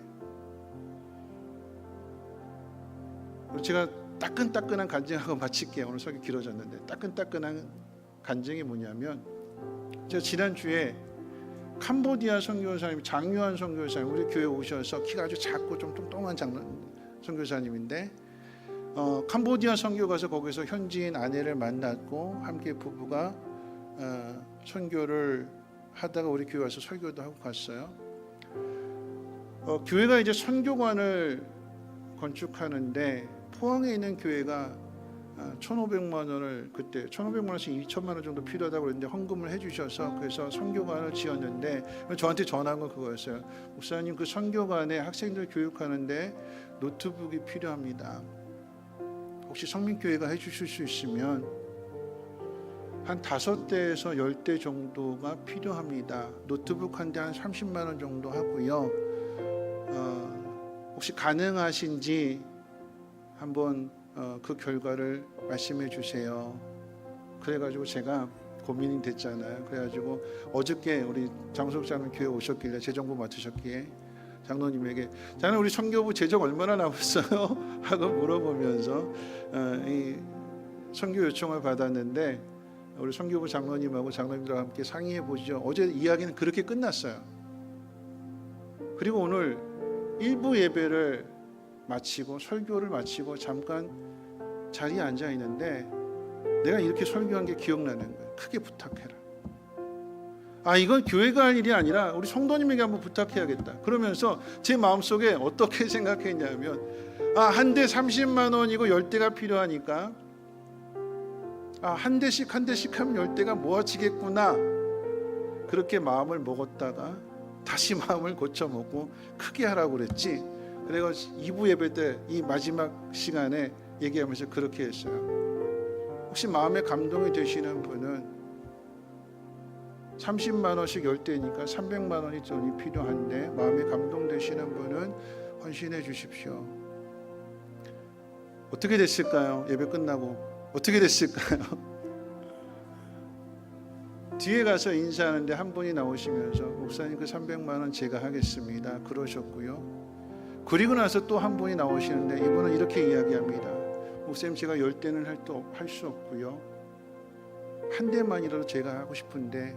제가 따끈따끈한 간증하고 마칠게요. 오늘 설교 길어졌는데, 따끈따끈한 간증이 뭐냐면, 제가 지난주에 캄보디아 선교사님 장유한 선교사님 우리 교회 오셔서 키가 아주 작고 좀 뚱뚱한 선교사님인데, 캄보디아 선교 가서 거기서 현지인 아내를 만났고 함께 부부가 선교를 하다가 우리 교회 와서 설교도 하고 갔어요. 교회가 이제 선교관을 건축하는데 포항에 있는 교회가 1,500만 원을, 그때 1,500만 원씩 2천만 원 정도 필요하다고 그랬는데 헌금을 해주셔서 그래서 선교관을 지었는데, 저한테 전화한 건 그거였어요. 목사님, 그 선교관에 학생들 교육하는데 노트북이 필요합니다. 혹시 성민교회가 해주실 수 있으면 한 5대에서 10대 정도가 필요합니다. 노트북 한 대 한 30만 원 정도 하고요. 혹시 가능하신지 한번 그 결과를 말씀해 주세요. 그래가지고 제가 고민이 됐잖아요. 그래가지고 어저께 우리 장소장님 교회 오셨길래, 재정부 맡으셨기에 장로님에게, 장로님 우리 선교부 재정 얼마나 남았어요? 하고 물어보면서 이 선교 요청을 받았는데, 우리 선교부 장로님하고 장로님들과 함께 상의해 보시죠. 어제 이야기는 그렇게 끝났어요. 그리고 오늘 일부 예배를 마치고 설교를 마치고 잠깐 자리에 앉아 있는데 내가 이렇게 설교한 게 기억나는 거예요. 크게 부탁해라. 이건 교회가 할 일이 아니라 우리 성도님에게 한번 부탁해야겠다. 그러면서 제 마음속에 어떻게 생각했냐면, 한 대 30만 원이고 10대가 필요하니까 한 대씩 하면 10대가 모아지겠구나. 그렇게 마음을 먹었다가 다시 마음을 고쳐먹고 크게 하라고 그랬지. 그래가지고 2부 예배 때 이 마지막 시간에 얘기하면서 그렇게 했어요. 혹시 마음에 감동이 되시는 분은 30만 원씩 10대니까 300만 원이 돈이 필요한데 마음에 감동되시는 분은 헌신해 주십시오. 어떻게 됐을까요? 예배 끝나고 어떻게 됐을까요? 뒤에 가서 인사하는데 한 분이 나오시면서, 목사님 그 300만 원 제가 하겠습니다 그러셨고요. 그리고 나서 또 한 분이 나오시는데 이분은 이렇게 이야기합니다. 목사님 제가 10대는 할 수 없고요. 한 대만이라도 제가 하고 싶은데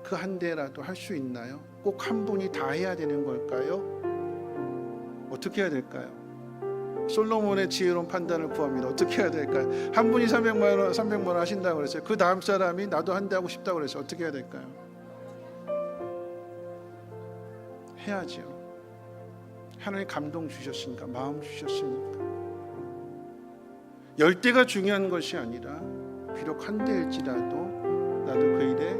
그 한 대라도 할 수 있나요? 꼭 한 분이 다 해야 되는 걸까요? 어떻게 해야 될까요? 솔로몬의 지혜로운 판단을 구합니다. 어떻게 해야 될까요? 한 분이 300만 원 하신다고 그랬어요. 그 다음 사람이 나도 한 대 하고 싶다고 그랬어요. 어떻게 해야 될까요? 해야죠. 하나님 감동 주셨습니까? 마음 주셨습니까? 10대가 중요한 것이 아니라 비록 한 대일지라도 나도 그 일에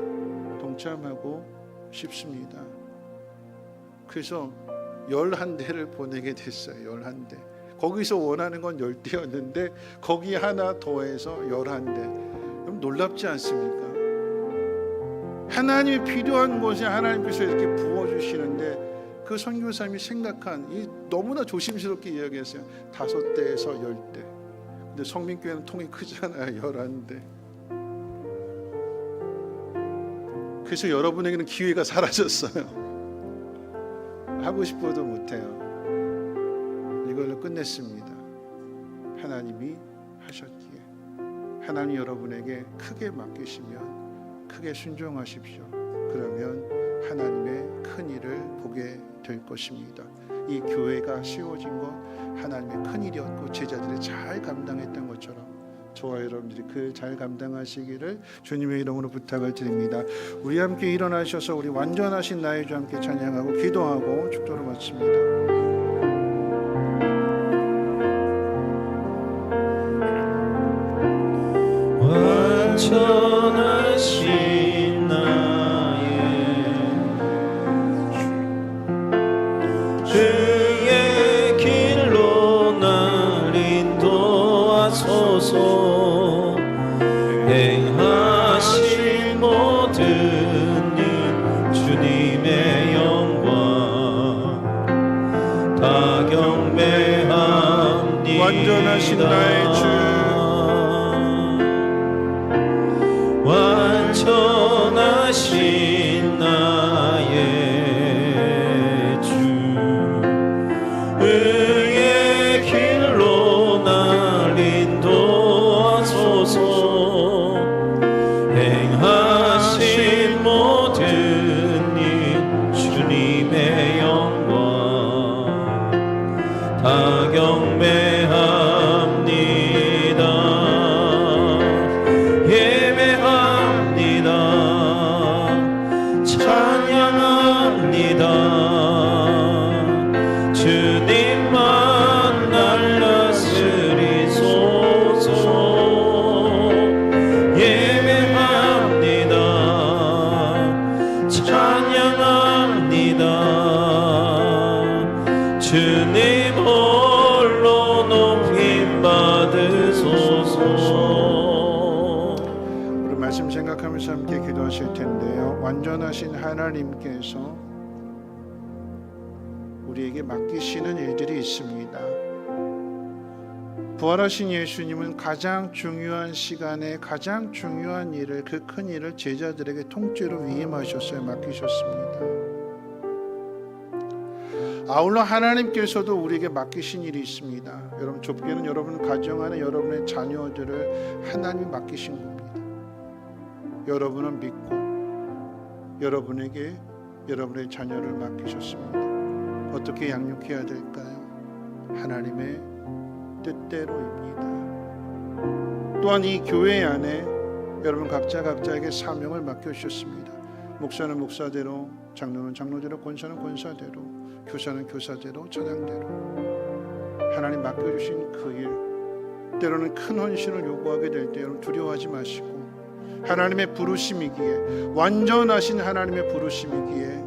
동참하고 싶습니다. 그래서 11대를 보내게 됐어요. 11대. 거기서 원하는 건 10대였는데 거기 하나 더해서 11대. 그럼 놀랍지 않습니까? 하나님이 필요한 곳에 하나님께서 이렇게 부어주시는데 그 선교사님이 생각한 이 너무나 조심스럽게 이야기했어요. 5대에서 10대. 근데 성민교회는 통이 크잖아요. 11대. 그래서 여러분에게는 기회가 사라졌어요. 하고 싶어도 못해요. 이걸로 끝냈습니다. 하나님이 하셨기에. 하나님 여러분에게 크게 맡기시면 크게 순종하십시오. 그러면 하나님의 큰 일을 보게 될 것입니다. 이 교회가 세워진 것 하나님의 큰 일이었고 제자들이 잘 감당했던 것처럼 저와 여러분들이 그 잘 감당하시기를 주님의 이름으로 부탁을 드립니다. 우리 함께 일어나셔서 우리 완전하신 나의 주 함께 찬양하고 기도하고 축도를 마칩니다. 완전하신 나의 주의 길로 날 인도하소서. 행하신 모든 일 주님의 영광 다 경배합니다. 완전하신 나의 주 완전하신 나의 주 의의 길로 날 인도하소서. 행하신 모든 일 주님의 영광 다 경배합니다. 찬양합니다. 주님만 날 다스리소서. 예배합니다. 찬양합니다. 주님 홀로 높임 받으소서. 우리 말씀 생각하면서 함께 기도하실 텐데요. 완전하신 하나님께서 우리에게 맡기시는 일들이 있습니다. 부활하신 예수님은 가장 중요한 시간에 가장 중요한 일을, 그 큰 일을 제자들에게 통째로 위임하셨어요. 맡기셨습니다. 아울러 하나님께서도 우리에게 맡기신 일이 있습니다. 여러분, 좁게는 여러분 가정 안에 여러분의 자녀들을 하나님이 맡기신 겁니다. 여러분은 믿고 여러분에게 여러분의 자녀를 맡기셨습니다. 어떻게 양육해야 될까요? 하나님의 뜻대로입니다. 또한 이 교회 안에 여러분 각자에게 사명을 맡겨주셨습니다. 목사는 목사대로, 장로는 장로대로, 권사는 권사대로, 교사는 교사대로, 찬양대로 하나님 맡겨주신 그 일, 때로는 큰 헌신을 요구하게 될 때 여러분 두려워하지 마시고 하나님의 부르심이기에, 완전하신 하나님의 부르심이기에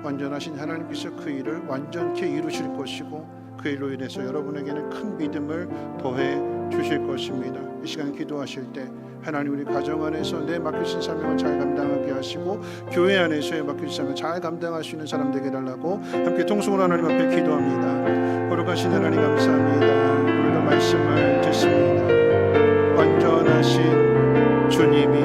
완전하신 하나님께서 그 일을 완전케 이루실 것이고 그 일로 인해서 여러분에게는 큰 믿음을 더해 주실 것입니다. 이 시간 기도하실 때 하나님 우리 가정 안에서 내 맡기신 사명을 잘 감당하게 하시고 교회 안에서의 맡기신 사명을 잘 감당할 수 있는 사람 되게 해달라고 함께 통성으로 하나님 앞에 기도합니다. 거룩하신 하나님 감사합니다. 오늘도 말씀을 듣습니다. 완전하신 주님이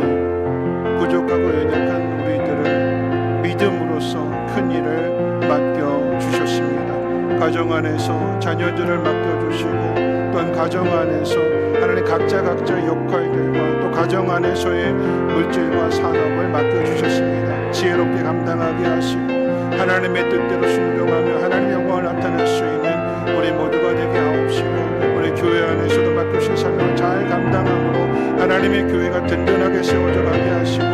부족하고 연약한 우리들을 믿음으로써 큰 일을 맡겨주셨습니다. 가정 안에서 자녀들을 맡겨주시고 또한 가정 안에서 하나님 각자의 역할들과 또 가정 안에서의 물질과 산업을 맡겨주셨습니다. 지혜롭게 감당하게 하시고 하나님의 뜻대로 순종하며 하나님의 영광을 나타낼 수 있는 우리 모두가 되게 하옵시고 우리 교회 안에서도 맡겨주신 사명을 잘 감당함으로 하나님의 교회가 든든하게 세워져 가게 하시고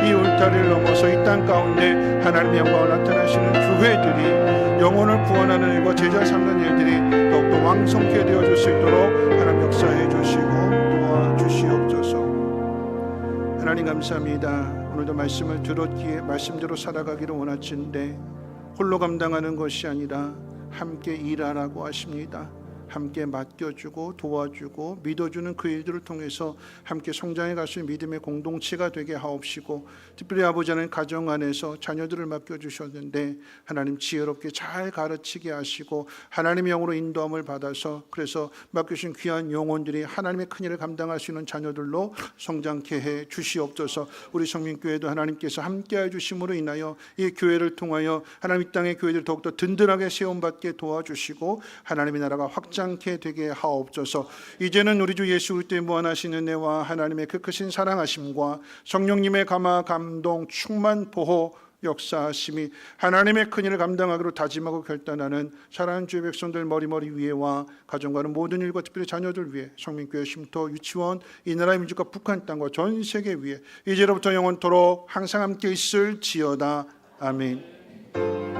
이 올 다리를 넘어서 이 땅 가운데 하나님의 영광을 나타내시는 교회들이 영혼을 구원하는 일과 제자 삼는 일들이 더욱더 왕성케 되어질 수 있도록 하나님 역사해 주시고 도와주시옵소서. 하나님 감사합니다. 오늘도 말씀을 들었기에 말씀대로 살아가기를 원하시는데 홀로 감당하는 것이 아니라 함께 일하라고 하십니다. 함께 맡겨주고 도와주고 믿어주는 그 일들을 통해서 함께 성장해 갈 수 있는 믿음의 공동체가 되게 하옵시고, 특별히 아버지 하나님 가정 안에서 자녀들을 맡겨주셨는데 하나님 지혜롭게 잘 가르치게 하시고 하나님의 영으로 인도함을 받아서 그래서 맡겨주신 귀한 영혼들이 하나님의 큰일을 감당할 수 있는 자녀들로 성장케 해 주시옵소서. 우리 성민교회도 하나님께서 함께해 주심으로 인하여 이 교회를 통하여 하나님 이 땅의 교회들 더욱더 든든하게 세움받게 도와주시고 하나님의 나라가 확장케 되게 하옵소서. 이제는 우리 주 예수 그리스도의 무한하신 은혜와 하나님의 그 크신 사랑하심과 성령님의 감화 감동 충만 보호 역사하심이 하나님의 큰일을 감당하기로 다짐하고 결단하는 사랑하는 주의 백성들 머리머리 위에와 가정과는 모든 일과 특별히 자녀들 위해 성민교회 쉼터 유치원 이 나라의 민족과 북한 땅과 전 세계 위에 이제로부터 영원토록 항상 함께 있을지어다. 아멘.